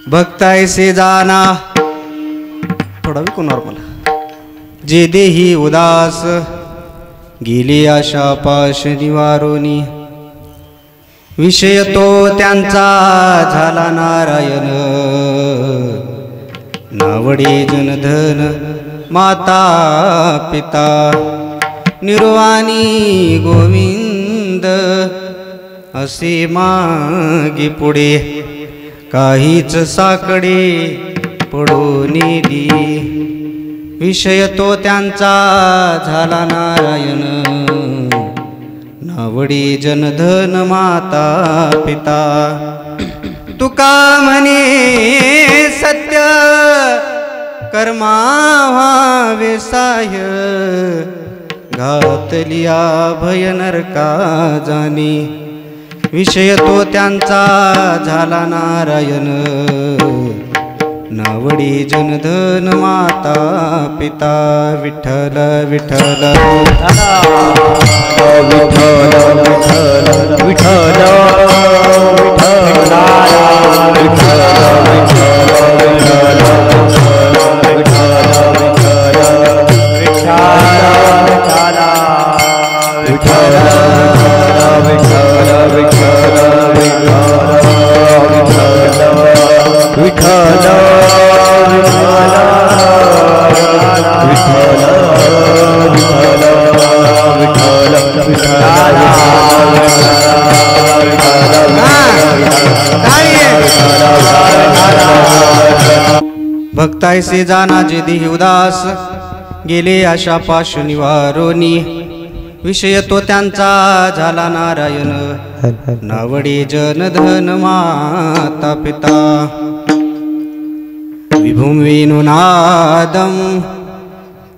भक्तायसे जाना थोडा विकू नॉर्मल जे देही उदास गेली आशा पाश निवारोनी विषय तो त्यांचा झाला नारायण नावडे जनधन माता पिता निर्वाणी गोविंद असे मागे पुढे काहीच साकडे पडून दी विषय तो त्यांचा झाला नारायण नावडी जनधन माता पिता तुका म्हणे सत्य कर्मा व्हावे साह्य घातलिया भय नरका जाणी विषय तो त्यांचा झाला नारायण नावडी जनधन माता पिता विठ्ठल विठ्ठल विठ्ठल विठ्ठल विठ्ठल भक्तायसे जाना जे देही उदास गेले आशा पाश निवारोनी विषय तो त्यांचा झाला नारायण नावडे जनधन माता पिता विभुं वेणुनादं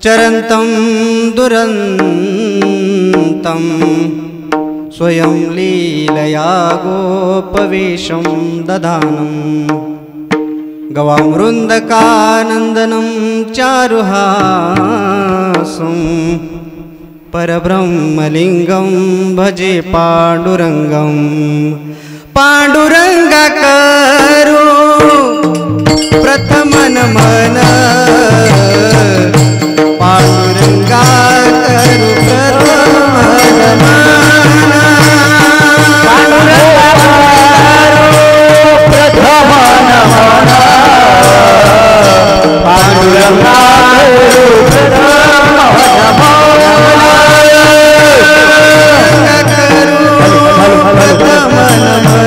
चरन्तं दुरन्तं स्वयं लीलया गोपवेशं दधानं गवामृन्दकानन्दनं चारुहासं परब्रह्मलिङ्गं भजे पाण्डुरङ्गं पाण्डुरङ्गकरो प्रथम नमन पाण्डुरङ्गकरो प्रथम नमन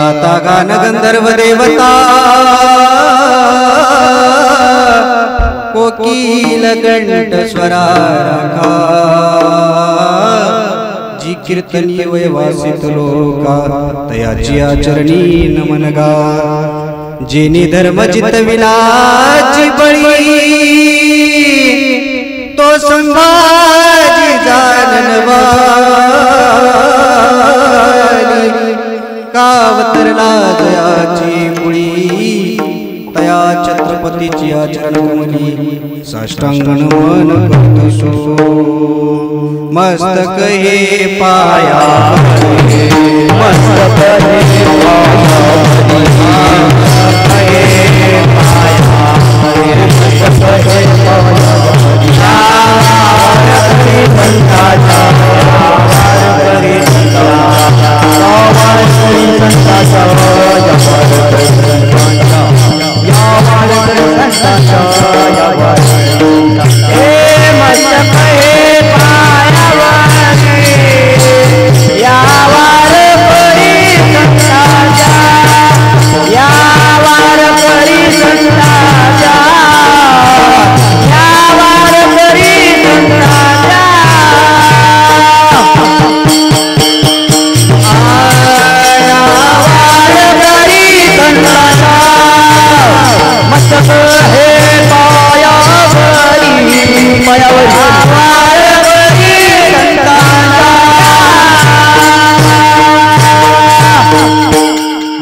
आता गान गंधर्व देवता कोकिल कंठ स्वरा राखा जी कीर्तनीय वयवासित लोका तयाची आचरणी नमन गा जेनी धर्म जितविलाची बळी तो संभाजी जाननवाली कावतरला जयाची पुळी तया छत्रपतीची आचरण कमली साष्टांगण मन करतसो मस्तक हे पाया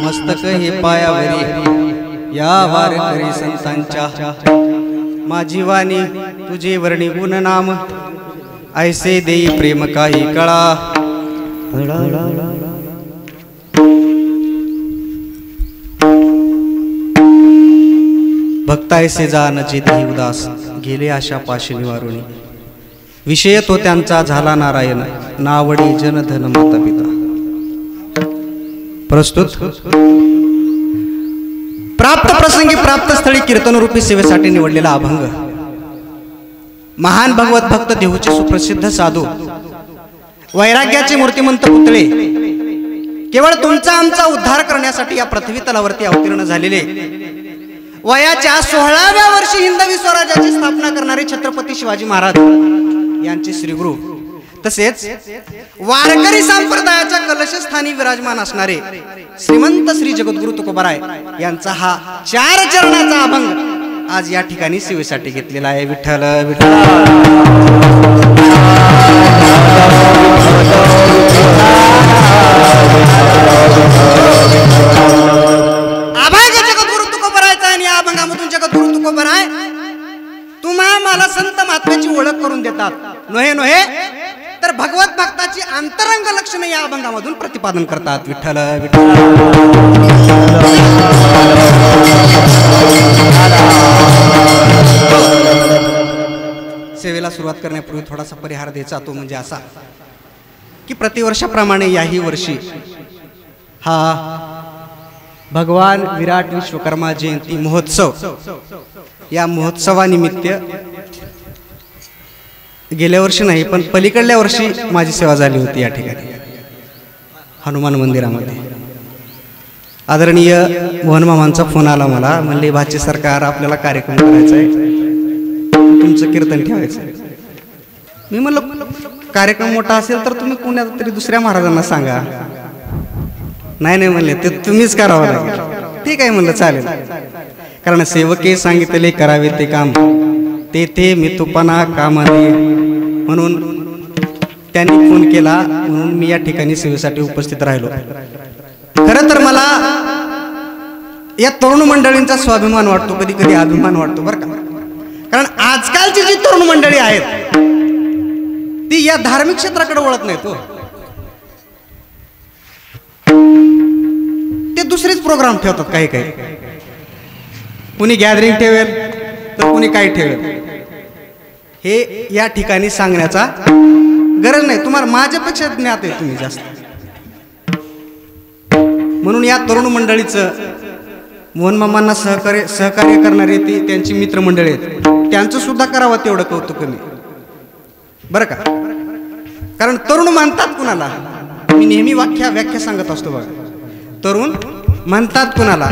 मस्तक हे पायावरी या वारकरी संतांच्या माझी वाणी तुझे वर्णी गुण नाम ऐसे देई प्रेम काही कळा भक्त ऐसे जानचे देही उदास गेले आशा पाशी निवारुणी विषय तो त्यांचा झाला नारायण नावडी जनधन माता पिता प्रस्तुत प्राप्त प्रसंगी प्राप्त स्थळी कीर्तनरूपी सेवेसाठी निवडलेला अभंग महान भगवत भक्त देहूचे सुप्रसिद्ध साधू वैराग्याचे मूर्तिमंत पुतळे केवळ तुमचा आमचा उद्धार करण्यासाठी या पृथ्वी तलावरती अवतीर्ण झालेले वयाच्या 16व्या वर्षी हिंदवी स्वराज्याची स्थापना करणारे छत्रपती शिवाजी महाराज यांचे श्रीगुरु तसेच वारकरी संप्रदायाच्या कलशस्थानी विराजमान असणारे श्रीमंत श्री जगद्गुरु तुकोबाराय यांचा हा 4 चरणाचा अभंग आज या ठिकाणी सेवेसाठी घेतलेला आहे। विठ्ठल विठ्ठल अभंग जगद्गुरु तुकोबारायचा आणि या अभंगामधून जगद्गुरु तुकोबाराय तुम्हा मला संत महात्म्याची ओळख करून देतात नोहे नोहे तर भगवत भक्ताची अंतरंग लक्षणे या अभंगामधून प्रतिपादन करतात। विठ्ठल विठ्ठल सेवेला सुरुवात करण्यापूर्वी थोडासा परिहार द्यायचा तो म्हणजे असा की प्रतिवर्षाप्रमाणे याही वर्षी हा भगवान विराट विश्वकर्मा जयंती महोत्सव या महोत्सवानिमित्त गेल्या वर्षी नाही पण पलीकडल्या वर्षी माझी सेवा झाली होती या ठिकाणी हनुमान मंदिरामध्ये। आदरणीय मोहन मामांचा फोन आला मला म्हणले भाचे सरकार आपल्याला कार्यक्रम करायचा आहे तुमचं कीर्तन ठेवायचं आहे। मी म्हणलं कार्यक्रम मोठा असेल तर तुम्ही कोणाला तरी दुसऱ्या महाराजांना सांगा। नाही म्हणले ते तुम्हीच करावं लागेल। ठीक आहे म्हणलं चालेल कारण सेवके सांगितले करावे ते काम ते मी तुपना कामाने म्हणून त्यांनी फोन केला म्हणून मी या ठिकाणी सेवेसाठी उपस्थित राहिलो। खरं तर मला या तरुण मंडळींचा स्वाभिमान वाटतो कधी कधी अभिमान वाटतो बरं का कारण आजकालची जी तरुण मंडळी आहेत ती या धार्मिक क्षेत्राकडे वळत नाहीत हो ते दुसरेच प्रोग्राम ठेवतात काही काही कुणी गॅदरिंग ठेवेल तर कुणी काय ठेवेल हे या ठिकाणी सांगण्याचा गरज नाही तुम्हाला माझ्यापेक्षा ज्ञात आहे तुम्ही जास्त म्हणून या तरुण मंडळीचं मोहन मामांना सहकार्य करणारे ती त्यांची मित्रमंडळी आहेत त्यांचं सुद्धा करावं तेवढं कौतुक मी बरं का कारण तरुण म्हणतात कुणाला मी नेहमी व्याख्या सांगत असतो बघा तरुण म्हणतात कुणाला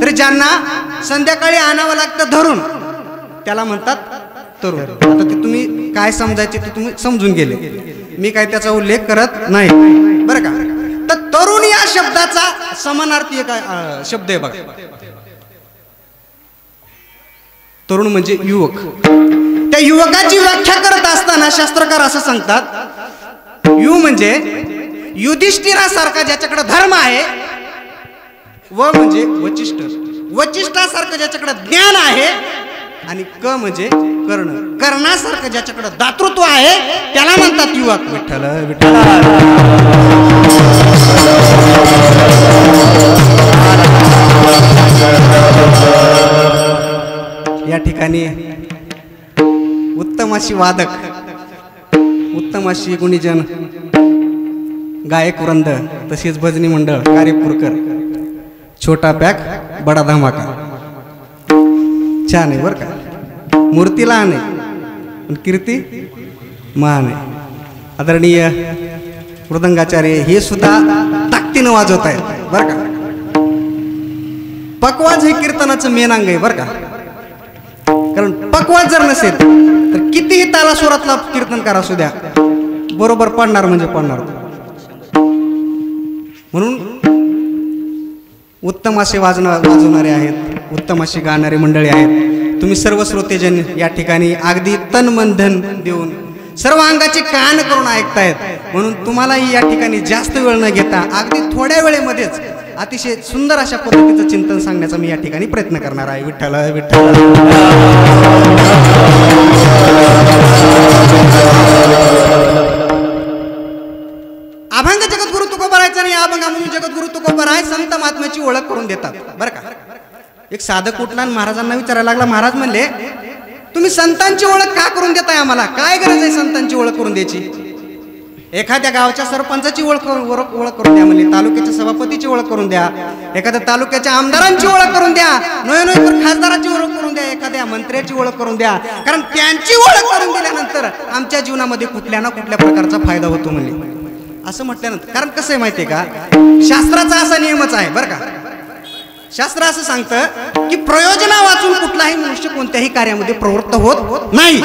तरी ज्यांना संध्याकाळी आणावं लागतं धरून त्याला म्हणतात तरुण। आता ते तुम्ही काय समजायचे ते तुम्ही समजून गेले मी काय त्याचा उल्लेख करत नाही बरं का। तर तरुण या शब्दाचा समानार्थी काय शब्द आहे बघा तरुण म्हणजे युवक त्या युवकाची व्याख्या करत असताना शास्त्रकार असं सांगतात यु म्हणजे युधिष्ठिरासारखा ज्याच्याकडे धर्म आहे व म्हणजे वचिष्ठ वचिष्ठासारखं ज्याच्याकडे ज्ञान आहे आणि क म्हणजे कर्ण कर्णासारखं ज्याच्याकडे दातृत्व आहे त्याला म्हणतात युवक विठ्ठल विठ्ठल. या ठिकाणी उत्तम अशी वादक, उत्तम अशी गुणीजन, गायक वृंद, तसेच भजनी मंडळ कार्यपुरकर, छोटा पॅक बडा धमाका. छान आहे बरं का. मूर्ती लहान आहे पण कीर्ती महान आहे. आदरणीय मृदंगाचार्य हे सुद्धा ताकदीनं वाजवत आहेत बरं का. पकवाज हे कीर्तनाचं मेन अंग आहे बरं का. कारण पकवाज जर नसेल तर कितीही तालासुरातला कीर्तनकार असू द्या बरोबर पडणार म्हणजे पडणार. म्हणून उत्तम असे वाजवणारे आहेत, उत्तम अशी गाणारी मंडळी आहेत. तुम्ही सर्व श्रोतेजन या ठिकाणी अगदी तन मन धन देऊन सर्व अंगाचे कान करून ऐकतायत. म्हणून तुम्हालाही या ठिकाणी जास्त वेळ न घेता अगदी थोड्या वेळेमध्येच अतिशय सुंदर अशा पद्धतीचं चिंतन सांगण्याचा मी या ठिकाणी प्रयत्न करणार आहे. विठ्ठल विठ्ठल. अभंग जगद्गुरु तुकोबारायचा आणि अभंग म्हणून जगद्गुरु तुकोबाराय संत महात्म्याची ओळख करून देतात बरं का. एक साधक उठला आणि महाराजांना विचारायला लागला. महाराज म्हणले तुम्ही संतांची ओळख का करून देताय, आम्हाला काय गरज आहे संतांची ओळख करून द्यायची. एखाद्या गावाच्या सरपंचाची ओळख करून द्या म्हणले, तालुक्याच्या सभापतीची ओळख करून द्या, एखाद्या तालुक्याच्या आमदारांची ओळख करून द्या, नोय खासदाराची ओळख करून द्या, एखाद्या मंत्र्याची ओळख करून द्या. कारण त्यांची ओळख करून दिल्यानंतर आमच्या जीवनामध्ये कुठल्या ना कुठल्या प्रकारचा फायदा होतो म्हणले. असं म्हटल्यानंतर कारण कसं आहे माहितीये का, शास्त्राचा असा नियमच आहे बरं का. शास्त्र असं सांगतं की प्रयोजना वाचून कुठलाही मनुष्य कोणत्याही कार्यामध्ये प्रवृत्त होत नाही.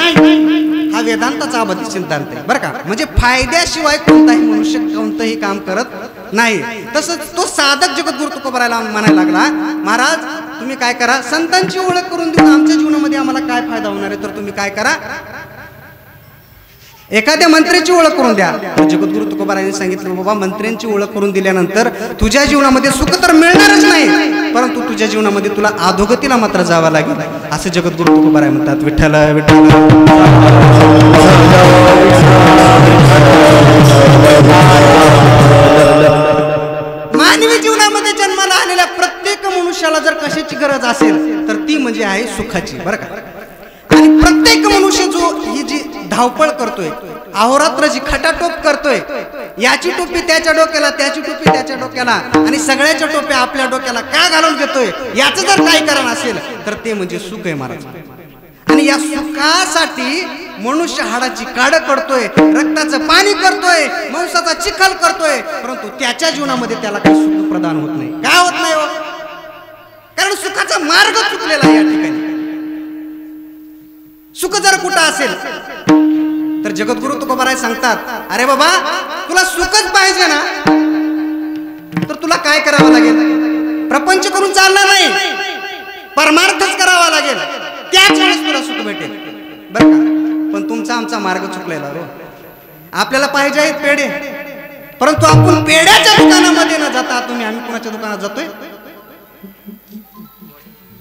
हा वेदांताचा अबाधित सिद्धांत आहे बरं का. म्हणजे फायद्याशिवाय कोणताही मनुष्य कोणतंही काम करत नाही. तसंच तो साधक जगद्गुरु तुकोबारायला म्हणायला लागला, महाराज तुम्ही काय करा, संतांची ओळख करून देऊन आमच्या जीवनामध्ये आम्हाला काय फायदा होणार आहे, तर तुम्ही काय करा, एखाद्या मंत्र्याची ओळख करून द्या. जगद्गुरु तुकोबारायांनी सांगितलं बाबा मंत्र्यांची ओळख करून दिल्यानंतर तुझ्या जीवनामध्ये सुख तर मिळणारच नाही, परंतु तुझ्या जीवनामध्ये तुला अधोगतीला मात्र जावं लागेल. असं जगद्गुरु तुकोबाराय म्हणतात. विठ्ठल विठ्ठल. मानवी जीवनामध्ये जन्माला आलेल्या प्रत्येक मनुष्याला जर कशाची गरज असेल तर ती म्हणजे आहे सुखाची बरं का. आणि प्रत्येक मनुष्य जो ही जी धावपळ करतोय, अहोरात्र जी खटाटोप करतोय, याची टोपी त्याच्या डोक्याला, त्याची टोपी त्याच्या डोक्याला आणि सगळ्याच्या टोप्या आपल्या डोक्याला का घालून घेतोय, याचं जर काही कारण असेल तर ते म्हणजे सुख आहे महाराज. आणि या सुखासाठी मनुष्य हाडाची काढ करतोय, रक्ताचं पाणी करतोय, मांसाचा चिखल करतोय, परंतु त्याच्या जीवनामध्ये त्याला काही सुख प्रदान होत नाही. काय होत नाही हो, कारण सुखाचा मार्ग चुकलेला आहे या ठिकाणी. सुख जर कुठं असेल तर जगद्गुरु तुकोबाराय सांगतात, अरे बाबा तुला सुखच पाहिजे ना तर तुला काय करावं लागेल, प्रपंच करून चालणार नाही, परमार्थच करावा लागेल, त्याच वेळेस तुला सुख भेटेल बरं का. पण तुमचा आमचा मार्ग चुकलेला हो. आपल्याला पाहिजे आहेत पेढे, परंतु आपण पेढ्याच्या दुकानामध्ये न जाता आम्ही कोणाच्या दुकानात जातोय,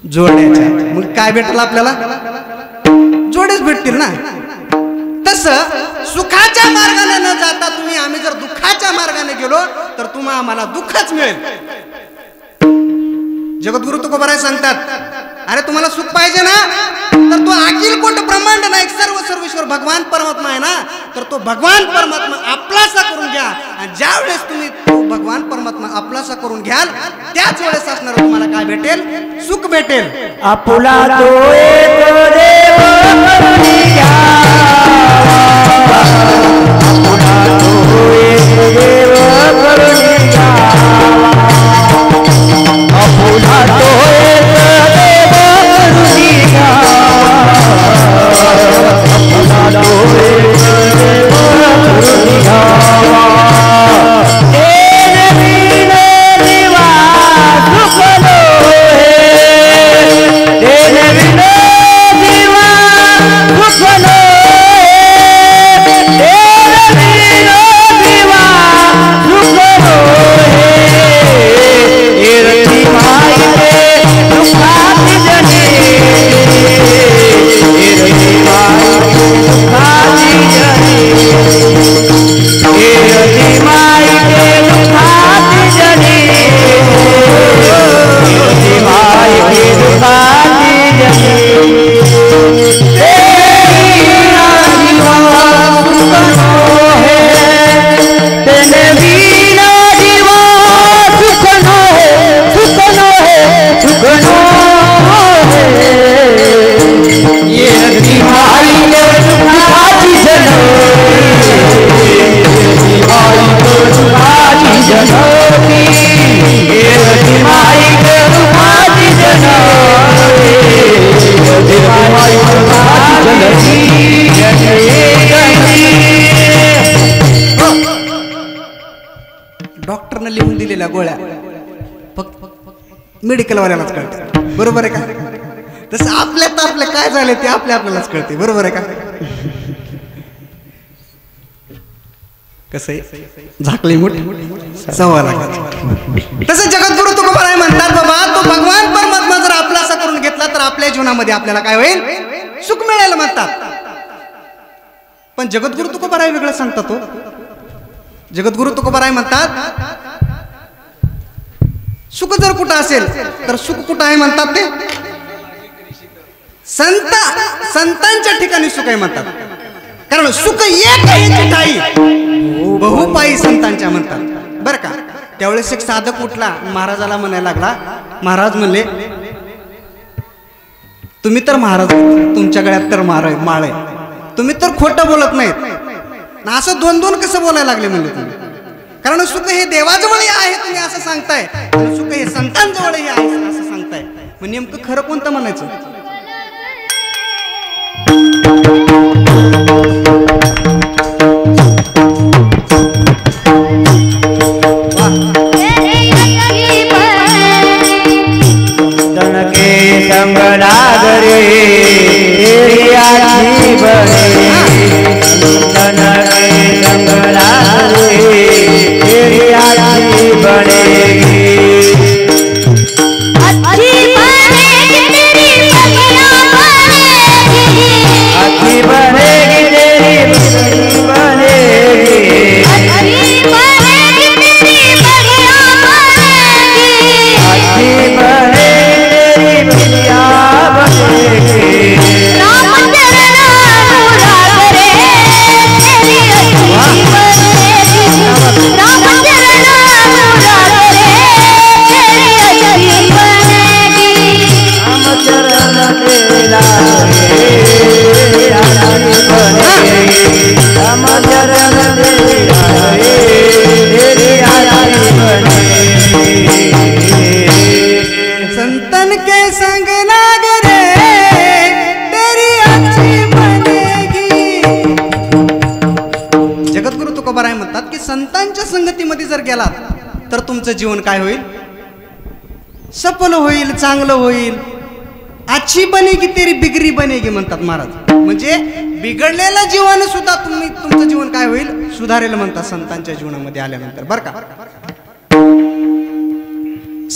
जोड्याच्या. मग काय भेटेल आपल्याला, जोडेच भेटतील ना. तसं सुखाच्या मार्गाने न जाता आम्ही जर दुःखाच्या मार्गाने गेलो तर आम्हाला दुःखच मिळेल. जगद्गुरु तुकोबाराय सांगतात, अरे तुम्हाला सुख पाहिजे ना तर तो अखिल कोट ब्रह्मांड नायक सर्व सर्वेश्वर भगवान परमात्मा आहे ना, तर तो भगवान परमात्मा आपलासा करून घ्या. आणि ज्या वेळेस तुम्ही तो भगवान परमात्मा आपलासा करून घ्याल त्याच वेळेस असणार तुम्हाला काय भेटेल, सुख भेटेल. आपुला तो एक देव करुणी घ्यावा, आपुला तो एक देव करुणी घ्यावा, आपुला तो एक देव करुणी घ्यावा, आपुला तो एक देव करुणी घ्यावा. दिलेल्या गोळ्या फक्त मेडिकलवाल्यालाच कळते, बरोबर आहे का? तसं आपल्यात आपले काय झाले ते आपल्यालाच कळते, बरोबर आहे का? कसं आहे, झाकली मोठी सव्वा लाख. तसं जगद्गुरु तुकोबाराय म्हणतात, बाबा तो भगवान परमात्मा जर आपलासा करून घेतला तर आपल्या जीवनामध्ये आपल्याला काय होईल, सुख मिळेल म्हणतात. पण जगद्गुरु तुकोबाराय वेगळं सांगतात. तो जगद्गुरु तुकोबाराय म्हणतात, सुख जर कुठं असेल तर सुख कुठं आहे म्हणतात, ते संतांच्या ठिकाणी सुख आहे म्हणतात. कारण सुख एक आहे ठाई बहुपाई संतांच्या म्हणतात, बरं का? त्यावेळेस एक साधक उठला, महाराजाला म्हणायला लागला. महाराज म्हणले, तुम्ही तर महाराज, तुमच्या गळ्यात तर माळ आहे, तुम्ही तर खोटं बोलत नाहीत ना, असं दोन दोन कसं बोलायला लागले म्हणले तुम्ही? कारण सुख हे देवाजवळही आहे तुम्ही असं सांगताय, आणि सुख हे संतांजवळही आहे असं सांगताय. मग नेमकं खरं कोणतं म्हणायचं? संगलागरे आजी बने, तनके संगलागरे आजी बनेगी, अच्छी बनेगी तेरी संतन के संग नागरे तेरी अच्छी बनेगी. जगद्गुरु तुकोबाराय म्हणतात की संतांच्या संगतीमध्ये जर गेलात तर तुमचं जीवन काय होईल, सफल होईल, चांगलं होईल. अच्छी बनेगी तेरी बिगरी बनेगी म्हणतात महाराज. म्हणजे बिघडलेलं जीवन सुद्धा तुमचं जीवन काय होईल, सुधारेल म्हणतात संतांच्या जीवनामध्ये आल्यानंतर, बरं का?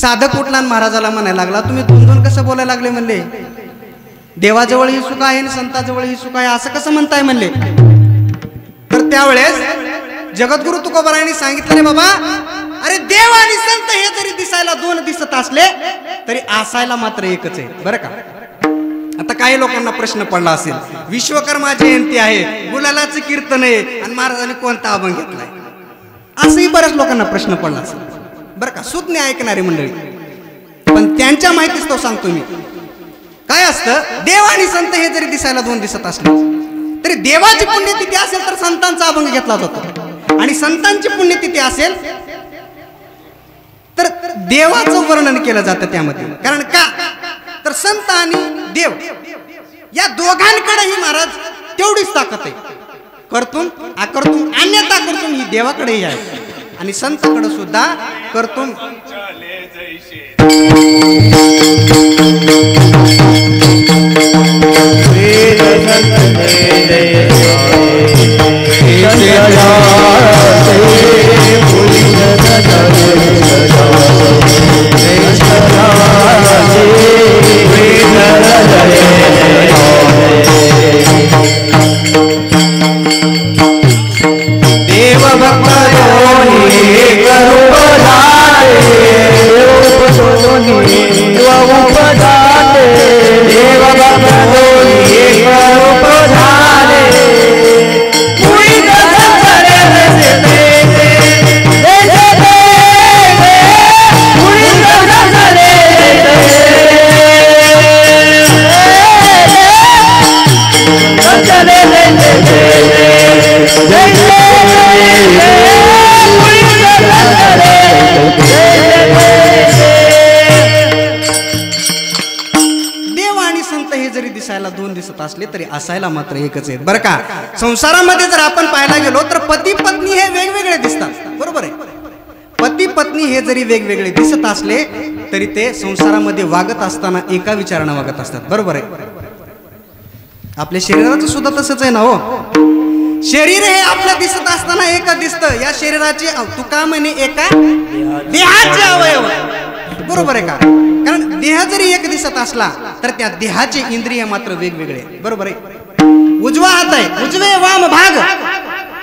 साधक उठला आणि महाराजाला म्हणायला लागला, तुम्ही दोन दोन कसं बोलायला लागले म्हणले? देवाजवळ ही सुख आहे आणि संताजवळ ही सुख आहे असं कसं म्हणताय म्हणले? तर त्यावेळेस जगद्गुरु तुकोबारायांनी सांगितलं, रे बाबा, अरे देव आणि संत हे जरी दिसायला दोन दिसत असले तरी असायला मात्र एकच आहे, बरं का? आता काही लोकांना प्रश्न पडला असेल, विश्वकर्मा जयंती आहे, गुलालाचं कीर्तन आहे आणि महाराजांनी कोणता अभंग घेतलाय, असंही बऱ्याच लोकांना प्रश्न पडला असेल, बरं का? सुज्ञ ऐकणारी मंडळी. पण त्यांच्या माहितीच तो सांगतो मी. काय असतं, देव आणि संत हे जरी दिसायला दोन दिसत असले तरी देवाची पुण्यतिथी असेल तर संतांचा अभंग घेतला जातो, आणि संतांची पुण्यतिथी असेल तर देवाचं वर्णन केलं जातं त्यामध्ये. कारण का, तर संत आणि देव या दोघांकडेही महाराज तेवढीच ताकद आहे. कर्तुम अकर्तुम अन्यथा कर्तुम ही देवाकडेही आहे, आणि संताकडे सुद्धा कर्तुम. असले तरी असायला मात्र एकच आहेत, बरं का? संसारामध्ये जर आपण पाहायला गेलो तर पती पत्नी हे वेगवेगळे दिसतात, बरोबर आहे? पती पत्नी हे जरी वेगवेगळे दिसत असले तरी ते संसारामध्ये वागत असताना एका विचारानं वागत असतात. बरोबर आहे. आपल्या शरीराचं सुद्धा तसंच आहे ना हो. शरीर हे आपलं दिसत असताना एक दिसतं. या शरीराची तुका म्हणे एका देहाचे अवयव. बरोबर आहे का? कारण देह जरी एक दिसत असला तर त्या देहाचे इंद्रिय मात्र वेगवेगळे. बरोबर आहे. उजवा हात आहे, उजवे वाम भाग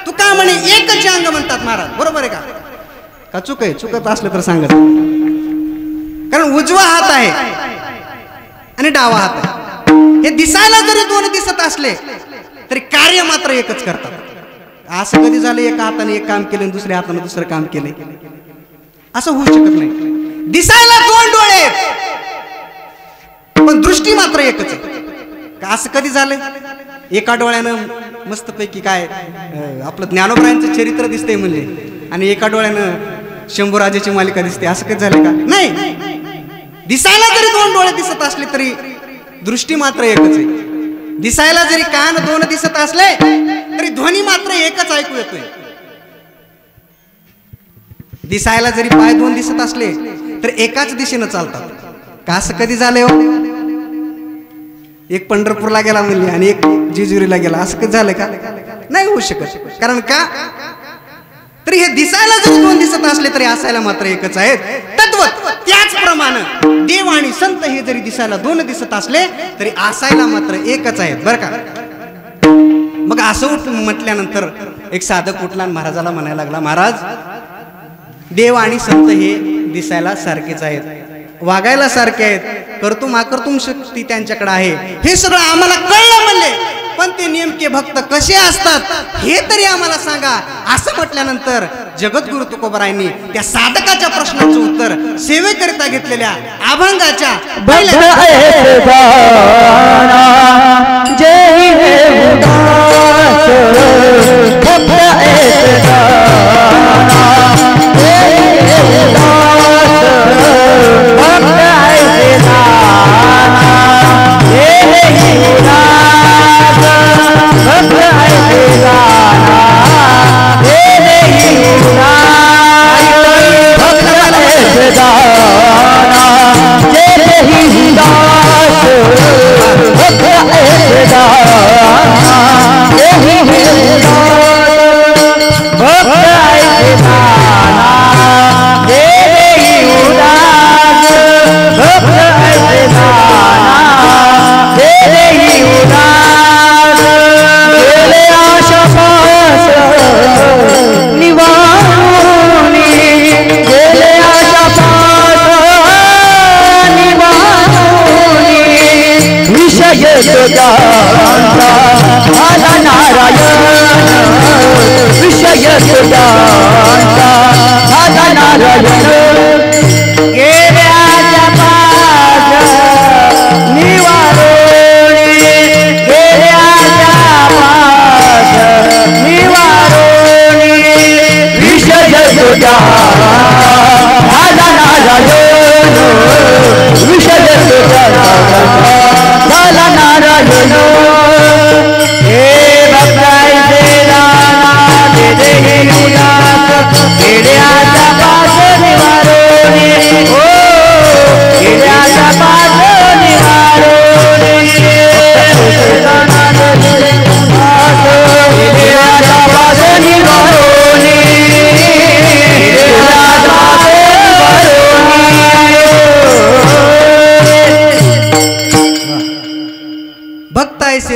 तुका म्हणे एकच अंग म्हणतात महाराज. बरोबर आहे का चुक आहे? चुकत असलं तर सांगत. कारण उजवा हात आहे आणि डावा हात आहे. हे दिसायला जरी दोन दिसत असले तरी कार्य मात्र एकच करतात. असं कधी झालं एका हाताने एक काम केलं आणि दुसऱ्या हाताने दुसरं काम केलं? असं होऊ शकत नाही. दिसायला दोन डोळे पण दृष्टी मात्र एकच आहे. असं कधी झालं? एका डोळ्यानं मस्तपैकी काय आपलं ज्ञानोबरायांचं चरित्र दिसतंय म्हणले आणि एका डोळ्यानं शंभूराजाची मालिका दिसते. असं कधी झालं का? नाही. दिसायला जरी दोन डोळे दिसत असले तरी दृष्टी मात्र एकच आहे. दिसायला जरी कान दोन दिसत असले तरी ध्वनी मात्र एकच ऐकू येतोय. दिसायला जरी पाय दोन दिसत असले तर एकाच दिशेनं चालतात. का असं कधी झालंय हो? एक पंढरपूरला गेला म्हणले आणि एक जेजुरीला गेला. असं कधी झालंय का? नाही होऊ शकत. कारण का? तरी हे दिसायला जरी दोन दिसत असले तरी असायला मात्र एकच आहेत. तद्वत त्याचप्रमाणे देव आणि संत हे जरी दिसायला दोन दिसत असले तरी असायला मात्र एकच आहेत. बरं का? मग असं म्हटल्यानंतर एक साधक उठला आणि महाराजाला म्हणायला लागला, महाराज देव आणि संत हे दिसायला सारखेच आहेत, वागायला सारखे आहेत, कर्तुम अकर्तुम शक्ती त्यांच्याकडे आहे, हे सगळं आम्हाला कळलं म्हणले. पण ते नेमके भक्त कसे असतात हे तरी आम्हाला सांगा. असं म्हटल्यानंतर जगद्गुरु तुकोबारायांनी त्या साधकाच्या प्रश्नाचं उत्तर सेवेकरिता घेतलेल्या अभंगाच्या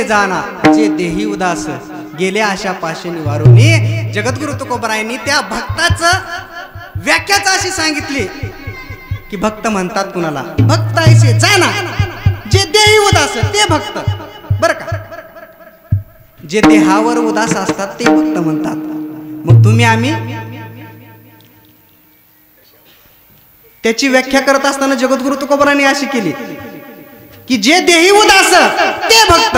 जाना जे देही उदास गेले आशा पाशे निवारुनी. जगद्गुरु तुकोबारायांनी त्या भक्ताचं व्याख्याच अशी सांगितली की भक्त म्हणतात कुणाला? भक्त ऐसे जाना जे देही उदास ते भक्त. बरं का? जे देहावर उदास असतात ते भक्त म्हणतात. मग तुम्ही आम्ही त्याची व्याख्या करत असताना जगद्गुरु तुकोबारायांनी अशी केली की जे देही उदास ते भक्त.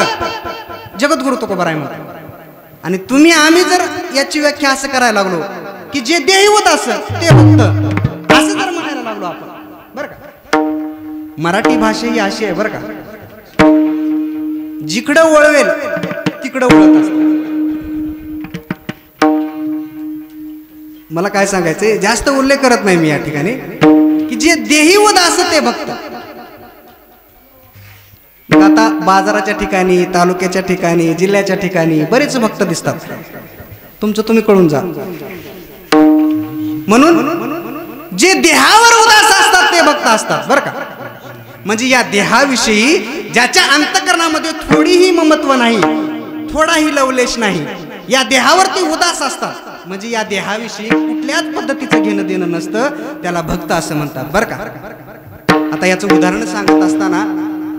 जगद्गुरु तुकोबाराय म्हणतात. आणि तुम्ही आम्ही जर याची व्याख्या असं करायला लागलो की जे देही उदास ते भक्त, असं जर म्हणायला लागलो आपण, बरं का? मराठी भाषा ही अशी आहे बरं का, जिकडं वळवेल तिकडं वळत असत. मला काय सांगायचंय, जास्त उल्लेख करत नाही मी या ठिकाणी, की जे देही व दास ते भक्त. आता बाजाराच्या ठिकाणी, तालुक्याच्या ठिकाणी, जिल्ह्याच्या ठिकाणी बरेच भक्त दिसतात. तुमचं तुम्ही कळून जा. म्हणून जे देहावर उदास असतात ते भक्त असतात बरं का. म्हणजे या देहाविषयी ज्याच्या अंतःकरणामध्ये थोडीही ममत्व नाही, थोडाही लवलेश नाही, या देहावरती उदास असतात, म्हणजे या देहाविषयी कुठल्याच पद्धतीचं घेणं देणं नसतं, त्याला भक्त असं म्हणतात बरं का. आता याचं उदाहरण सांगत असताना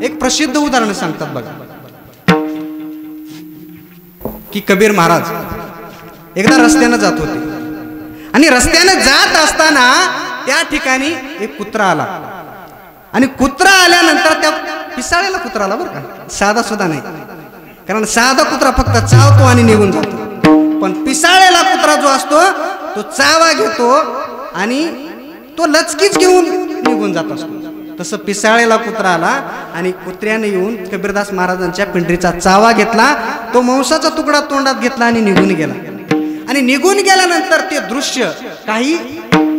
एक प्रसिद्ध उदाहरण सांगतात बघा, की कबीर महाराज एकदा रस्त्यानं जात होते आणि रस्त्यानं जात असताना त्या ठिकाणी एक कुत्रा आला. आणि कुत्रा आल्यानंतर त्या पिसाळेला कुत्रा आला बरं का, साधा सुद्धा नाही. कारण साधा कुत्रा फक्त चावतो आणि निघून जातो, पण पिसाळेला कुत्रा जो असतो तो चावा घेतो आणि तो लचकीच घेऊन निघून जात असतो. तसं पिसाळेला कुत्रा आला आणि कुत्र्याने येऊन कबीरदास महाराजांच्या पिंडरीचा चावा घेतला, तो मांसाचा तुकडा तोंडात घेतला आणि निघून गेला. आणि निघून गेल्यानंतर ते दृश्य काही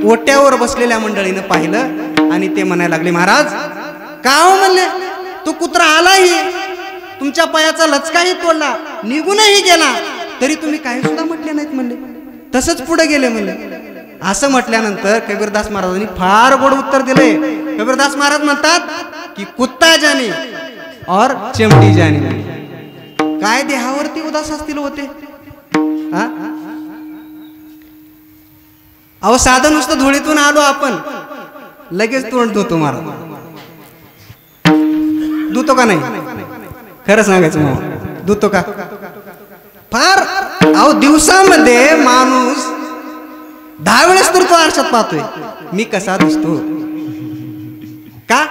ओट्यावर बसलेल्या मंडळीनं पाहिलं आणि ते म्हणायला लागले, महाराज का हो म्हणले, तो कुत्रा आलाही, तुमच्या पायाचा लचकाही तोडला, निघूनही गेला, तरी तुम्ही काही सुद्धा म्हटले नाहीत म्हणले, तसंच पुढे गेले म्हणले. असं म्हटल्यानंतर कबीरदास महाराजांनी फार गोड उत्तर दिले. कबीरदास महाराज म्हणतात की कुत्ता जाने और चमडी जाने. काय देहावरती उदास असतील होते. अहो साधं नुसतं धुळीतून आलो आपण, लगेच तोंड धुतो महाराज. धुतो का नाही, खरं सांगायचं मग धुतो का. फार अहो दिवसामध्ये माणूस 10 वेळेस तर तो आरशात पाहतोय, मी कसा दिसतो का.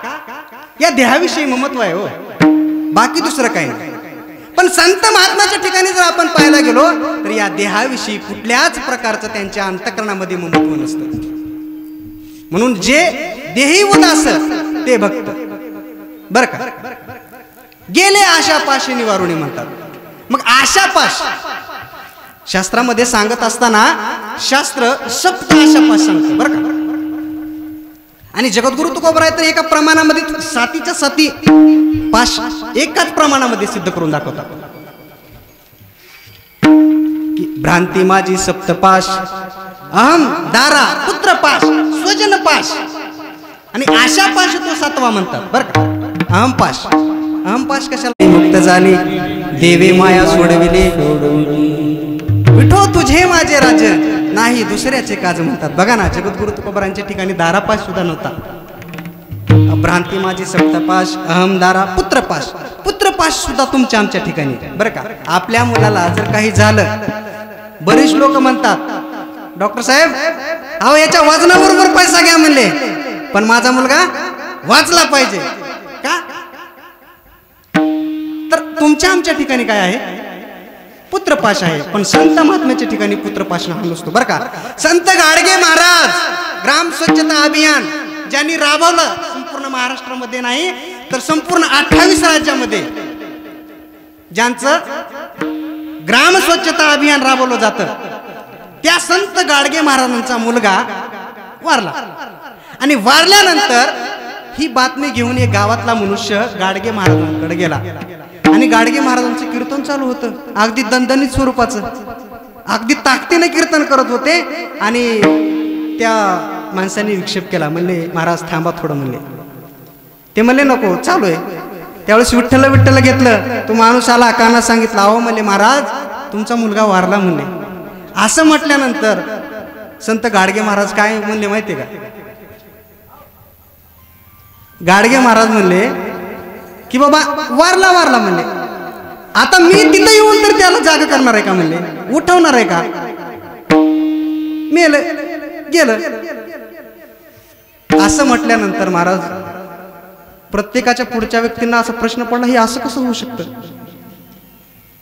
या देहाविषयी ममत्व आहे हो, बाकी दुसरं काही नाही. पण संत महात्माच्या ठिकाणी जर आपण पाहायला गेलो तर या देहाविषयी कुठल्याच प्रकारचं त्यांच्या अंतःकरणामध्ये ममत्व नसतं. म्हणून जे देही उदास ते भक्त बर का. गेले आशापाशी निवारुणी म्हणतात. मग आशापाश शास्त्रामध्ये सांगत असताना शास्त्र सप्त आशापाश सांगतं बर का. आणि जगद्गुरु तुकोबराय तर एका प्रमाणामध्ये सातीच्या साती पाश एकाच प्रमाणामध्ये सिद्ध करून दाखवतात की भ्रांती माझी सप्तपाश, अहम दारा पुत्र पाश, स्वजन पाश, आणि आशा पाश तो 7वा म्हणतात बर का. अहम पाश, अहम पाश कशाला. मुक्त झाली देवे माया सोडविले, विठो तुझे माझे राज्य नाही दुसऱ्याचे काज म्हणतात. बघा ना, जगद्गुरु तुकोबरांच्या ठिकाणी दारापाश सुद्धा नव्हता. भ्रांती माझी सप्तपाश, अहम दारा पुत्रपाश, पुत्रपाश सुद्धा तुमच्या आमच्या ठिकाणी बरं का. आपल्या मुलाला जर काही झालं, बरेच लोक म्हणतात डॉक्टर साहेब अहो याच्या वजनाबरोबर पैसा घ्या म्हणले, पण माझा मुलगा वाचला पाहिजे का. तर तुमच्या आमच्या ठिकाणी काय आहे, पुत्रपाश आहे. पण संत महात्म्याच्या ठिकाणी पुत्रपाश हा नसतो बरं का. संत गाडगे महाराज ग्राम स्वच्छता अभियान ज्यांनी राबवलं, संपूर्ण महाराष्ट्रामध्ये नाही तर संपूर्ण 28 राज्यामध्ये ज्यांचं ग्राम स्वच्छता अभियान राबवलं जातं, त्या संत गाडगे महाराजांचा मुलगा वारला. आणि वारल्यानंतर ही बातमी घेऊन एक गावातला मनुष्य गाडगे महाराजांकडे गेला आणि गाडगे महाराजांचं कीर्तन चालू होतं, अगदी दणदणीत स्वरूपाचं, अगदी ताकदीने कीर्तन करत होते. आणि त्या माणसाने विक्षेप केला, म्हणले महाराज थांबा थोडं म्हणले. ते म्हणले नको चालू आहे. त्यावेळेस विठ्ठल विठ्ठल घेतलं, तो माणूस आला, कानात सांगितलं, अहो म्हणले महाराज तुमचा मुलगा वारला म्हणले. असं म्हटल्यानंतर संत गाडगे महाराज काय म्हणले माहितीये का. गाडगे महाराज म्हणले की बाबा वारला वारला म्हणले, आता मी तिथं येऊन तर त्याला जाग करणार आहे का म्हणले, उठवणार आहे का, मेलं गेलं. असं म्हटल्यानंतर महाराज प्रत्येकाच्या पुढच्या व्यक्तींना असा प्रश्न पडला, हे असं कसं होऊ शकतं.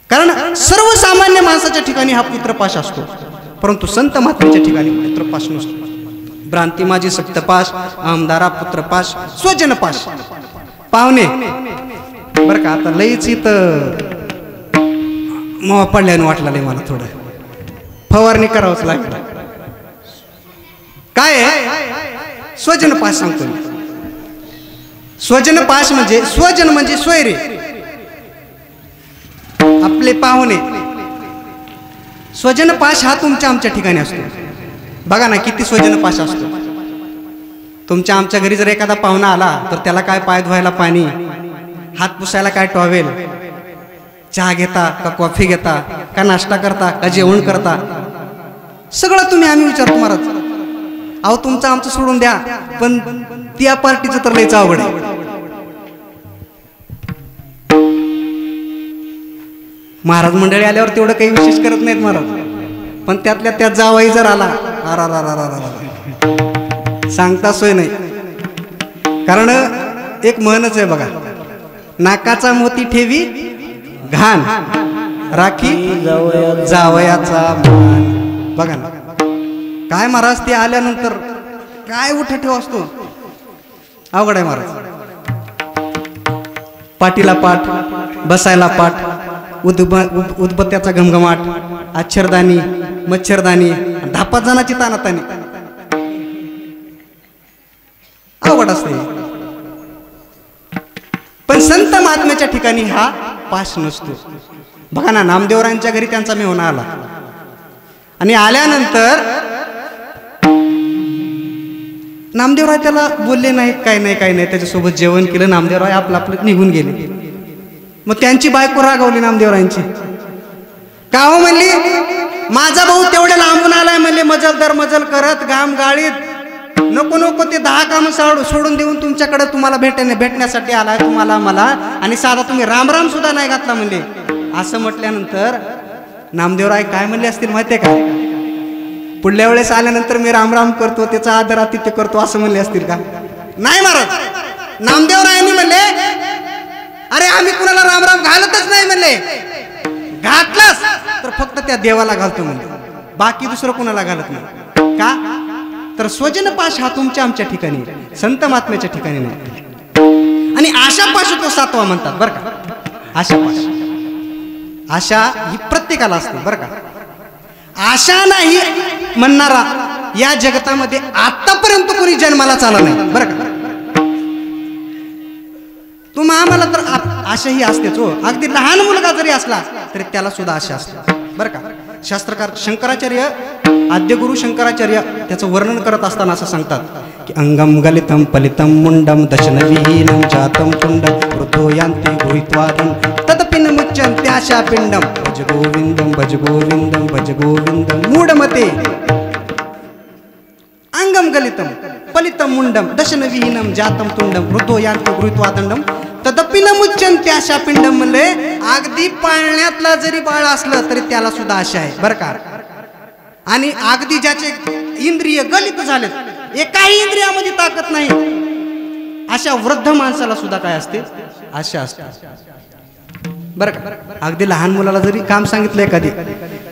कारण सर्वसामान्य माणसाच्या ठिकाणी हा पुत्रपाश असतो, परंतु संत महात्म्याच्या ठिकाणी पुत्रपाश नसतो. भ्रांती माझी सप्तपाश, अहमदारा पुत्रपाश, स्वजनपाश. पाहुणे बरं का, आता लईच इथं मोह पडल्यानं वाटलं नाही मला, थोडं फवारणी करावंच लागलं. काय आहे स्वजन पाश सांगतो मी. स्वजन पाश म्हणजे स्वजन म्हणजे सोयरे, आपले पाहुणे. स्वजन पाश हा तुमच्या आमच्या ठिकाणी असतो. बघा ना किती स्वजन पाश असतो. तुमच्या आमच्या घरी जर एखादा पाहुणा आला तर त्याला काय पाय धुवायला पाणी, हात पुसायला काय टॉवेल, चहा घेता का कॉफी घेता का नाश्ता करता का जेवण करता, सगळं तुम्ही आम्ही विचारतो महाराज. अहो तुमचं आमचं सोडून द्या, पण त्या पार्टीचं तर लयच अवघड आहे. महाराज मंडळी आल्यावर तेवढं काही विशेष करत नाहीत महाराज, पण त्यातल्या त्यात जावाई जर आला सांगता सोय नाही. कारण एक म्हणच आहे बघा, नाकाचा मोती ठेवी घाण, राखी जावयाचा मान. बघा ना काय महाराज ते आल्यानंतर काय उठा ठेव असतो, अवघड आहे महाराज. पाटीला पाठ, बसायला पाठ, उदबत्त्याचा घमघमाट, आच्छरदानी, मच्छरदानी, धापात जणाची तानातानी, अवघड असते. पण संत महात्म्याच्या ठिकाणी हा पाश नसतो. बघा ना नामदेवरांच्या घरी त्यांचा मेहुणा आला आणि आल्यानंतर नामदेवराय त्याला बोलले नाहीत, काय नाही काय नाही, त्याच्यासोबत जेवण केलं. नामदेवराय आपलं आपलं निघून गेले. मग त्यांची बायको रागावली नामदेवरायांची. का हो म्हणली, माझा भाऊ तेवढ्या लांबून आलाय म्हणले, मजल दर मजल करत घाम गाळीत, नको नको ते 10 कामं सोडून देऊन तुमच्याकडे तुम्हाला भेटण्यासाठी आलाय तुम्हाला मला, आणि साधा तुम्ही रामराम सुद्धा नाही घातला म्हणले. असं म्हटल्यानंतर नामदेवराय काय म्हणले असतील माहितीये का, पुढल्या वेळेस आल्यानंतर मी रामराम करतो, त्याचा आदर आतिथ्य करतो असं म्हणले असतील का? नाही महाराज. नामदेवरायांनी म्हणले, अरे आम्ही कुणाला रामराम घालतच नाही म्हणले, घातलास तर फक्त त्या देवाला घालतो म्हणले, बाकी दुसरं कुणाला घालत नाही. का तर स्वजन पाश हा तुमच्या आमच्या ठिकाणी, संत महात्म्याच्या ठिकाणी नाही. आणि आशा पाश तो 7वा म्हणतात बरं का. आशा पाश, आशा ही प्रत्येकाला असते बरं का. आशा नाही म्हणणारा या जगतामध्ये आतापर्यंत कोणी जन्माला चालला नाही बरं का. तुम्हा आम्हाला तर आशा ही असतेच हो. अगदी लहान मुलगा जरी असला तरी त्याला सुद्धा आशा असते बरं का. शास्त्रकार शंकराचार्य, आद्यगुरु शंकराचार्य त्याचं वर्णन करत असताना असं सांगतात की अंगम गलितम पलितम मुंडम दशनविहीनम जातम तुंडम वृद्धो यांती गृहीत्वादम तदपि न मुच्यन्ते आशा पिंडम भज गोविंदम भज गोविंदम भज गोविंदम मूढमते. अंगम गलितम पलितम मुंडम दशनविहीनम जातम तुंडम वृद्धो यांती गृहीत्वादंडम तदपि न मुच्यन्ते आशा पिंडम. म्हणले अगदी पाळण्यातला जरी बाळ असलं तरी त्याला सुद्धा आशा आहे बरं का. आणि अगदी ज्याचे इंद्रिय गलित झालेत, एकाही इंद्रियामध्ये ताकद नाही, अशा वृद्ध माणसाला सुद्धा काय असते, आशा असते बरं का. अगदी लहान मुलाला जरी काम सांगितलं एखादी,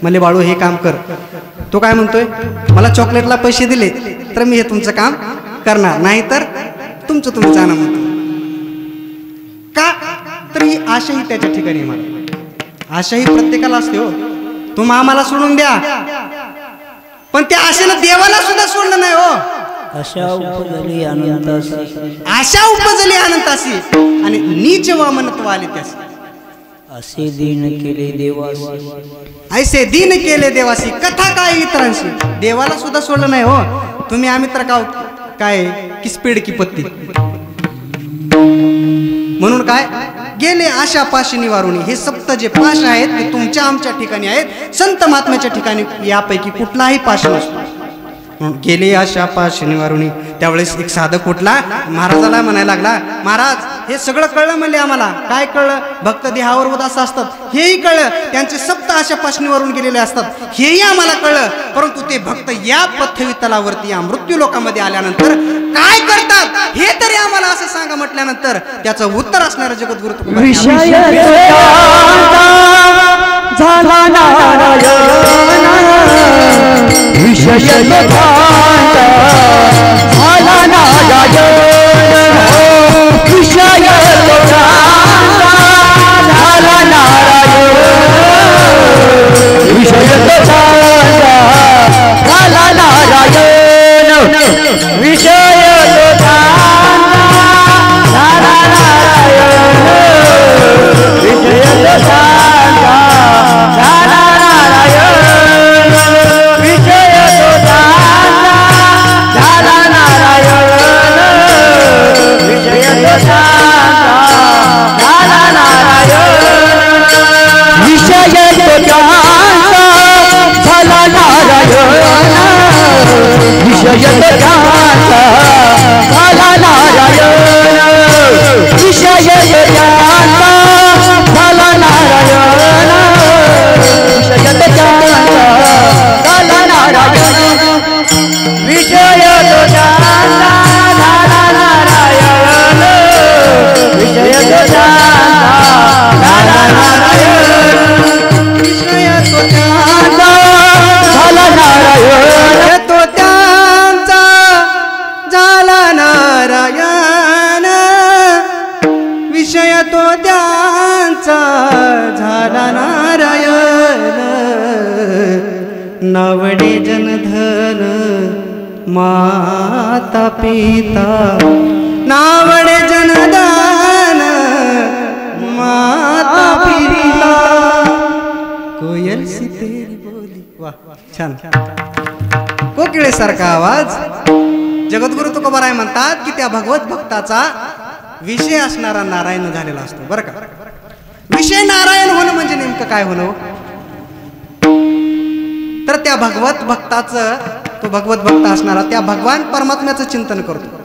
म्हणले बाळू हे काम कर, तो काय म्हणतोय, मला चॉकलेटला पैसे दिले तर मी हे तुमचं काम करणार, नाही तर तुमचं तुम्ही जाणं म्हणतो. का तर ही आशा ही त्याच्या ठिकाणी, मला आशा ही प्रत्येकाला असते हो. तुम्ही आम्हाला सोडून द्या, पण त्या आशेनं देवाला सुद्धा सोडलं नाही हो. आशा उपजली अनंतासी, आशा उपजली अनंतासी आणि नीच वामनत्व आले त्यास. असे दीन केले देवासी, ऐसे दीन केले देवासी, कथा काय इतरांशी. देवाला सुद्धा सोडलं नाही हो. तुम्ही आम्ही तर काय की स्पीड की पत्ती, म्हणून काय गेले आशा पाशी निवारुणी. हे सप्त जे पाश आहेत ते तुमच्या आमच्या ठिकाणी आहेत, संत महात्म्याच्या ठिकाणी यापैकी कुठलाही पाश नसतो. गेले आशा पाशी निवारुणी. त्यावेळेस एक साधक उठला, महाराजाला म्हणायला लागला, महाराज हे सगळं कळलं म्हणले आम्हाला. काय कळलं, भक्त देहावर उदास असतात हेही कळलं, त्यांचे सप्त आशा पाश निवारून गेलेले असतात हेही आम्हाला कळलं, परंतु ते भक्त या पृथ्वी तलावरती या मृत्यू लोकामध्ये आल्यानंतर काय करतात हे तरी आम्हाला असं सांगा. म्हटल्यानंतर त्याचं उत्तर असणारं जगद्गुरु विषय झाला नारायण, विषय झाला नारायण, विषय झाला नारायण, विषय झाला नारायण. विषय त्याचा झाला नारायण विषय त्याचा झाला नारायण विषय त्याचा झाला नारायण विषय त्याचा झाला नारायण विषय त्याचा झाला नारायण विषय त्याचा झाला नारायण तो त्यांचा झाला नारायण विषय तो त्यांचा झाला नारायण नावडे जनधन माता पिता नावडे जनधन माता पिता कोयल सी तेरी बोली वाह छान कोकिळेसारखा आवाज जगद्गुरु तुकोबाराय म्हणतात की त्या भगवत भक्ताचा विषय असणारा नारायण झालेला असतो बरं का विषय नारायण होणं म्हणजे नेमकं काय होणं तर त्या भगवत भक्ताचं तो भगवत भक्त असणारा त्या भगवान परमात्म्याचं चिंतन करतो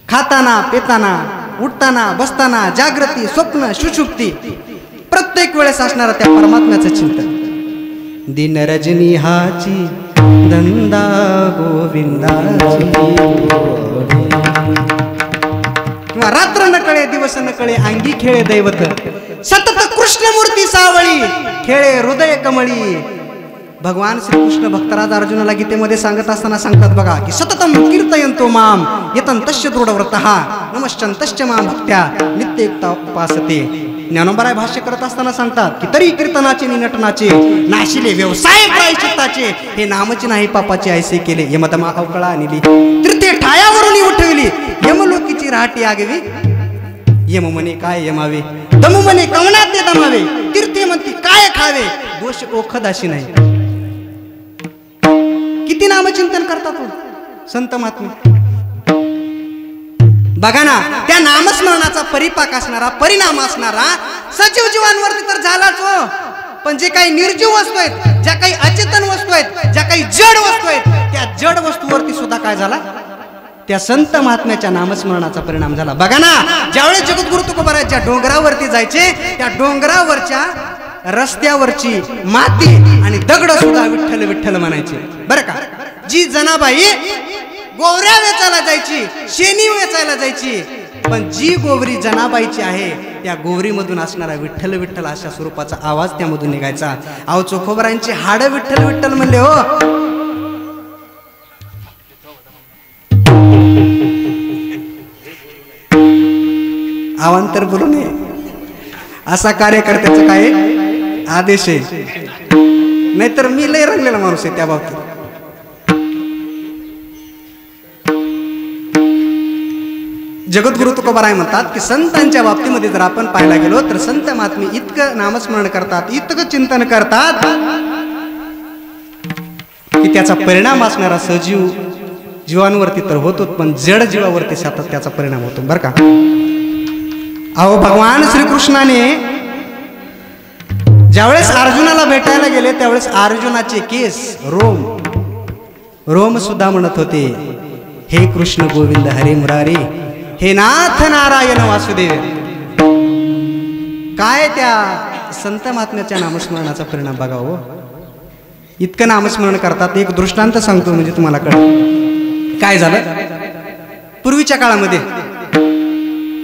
खाताना पिताना उठताना बसताना जागृती स्वप्न सुषुप्ती प्रत्येक वेळेस असणारा त्या परमात्म्याचं चिंतन दिन रजनी हाची धंदा गोविंदाची किंवा रात्र न कळे दिवस न कळे अंगी खेळे दैवत सतत कृष्णमूर्ती सावळी खेळे हृदय कमळी भगवान श्रीकृष्ण भक्तराज अर्जुनाला गीतेमध्ये सांगत असताना सांगतात बघा की सततम कीर्तयंतो माम यतंतश्च दृढव्रतः नमश्चंतश्च माम भक्त्या नित्ययुक्ता उपासते ज्ञानोबराय भाष्य करत असताना सांगतात की तरी कीर्तनाचे निनटनाचे नाशिले व्यवसाय प्रायश्चित्ताचे हे नामचे नाही पापाचे ऐसे केले यमदमा अवकळा आणली तीर्थे ठायावरून उठविली यमलोकीची राहटी आगवी यम म्हणे काय यमावे दम म्हणे कवनात ते दमावे तीर्थे म्हणती काय खावे दोष ओखदाशी नाही किती नामचिंतन करतात संत महात्मे बघा ना त्या नामस्मरणाचा परिपाक असणारा परिणाम असणारा सजीव जीवांवरती तर झालाच हो पण जे काही निर्जीव वस्तू आहेत ज्या काही अचेतन वस्तू आहेत ज्या काही जड वस्तू आहेत त्या जड वस्तूवरती सुद्धा काय झाला त्या संत महात्म्याच्या नामस्मरणाचा परिणाम झाला बघा ना ज्यावेळेस जगद्गुरु तुकोबाराय ज्या डोंगरावरती जायचे त्या डोंगरावरच्या रस्त्यावरची माती आणि दगड सुद्धा विठ्ठल विठ्ठल म्हणायचे बरं का जी जनाबाई गोवऱ्या वेचायला जायची शेणी वेचायला जायची पण जी गोवरी जनाबाईची आहे त्या गोवरीमधून असणारा विठ्ठल विठ्ठल अशा स्वरूपाचा आवाज त्यामधून निघायचा अहो चोखोबरांची हाड विठ्ठल विठ्ठल म्हणले हो अवांतर बोलू नये असा कार्यकर्त्याचा काय आदेश आहे नाहीतर मी लय रंगलेला माणूस आहे त्या बाबतीत जगद्गुरु तुकोबाराय म्हणतात की संतांच्या बाबतीमध्ये जर आपण पाहायला गेलो तर संत महात्मे इतकं नामस्मरण करतात इतकं चिंतन करतात की त्याचा परिणाम असणारा सजीव जीवांवरती तर होतो पण जड जीवावरती सतत त्याचा परिणाम होतो बरं का अहो भगवान श्रीकृष्णाने ज्यावेळेस अर्जुनाला भेटायला गेले त्यावेळेस अर्जुनाचे केस रोम सुद्धा म्हणत होते हे कृष्ण गोविंद हरे मुरारी हे नाथ नारायण वासुदेव काय त्या संत महात्म्याच्या नामस्मरणाचा परिणाम बघा हो इतकं नामस्मरण करतात एक दृष्टांत सांगतो म्हणजे तुम्हाला कळेल काय झालं पूर्वीच्या काळामध्ये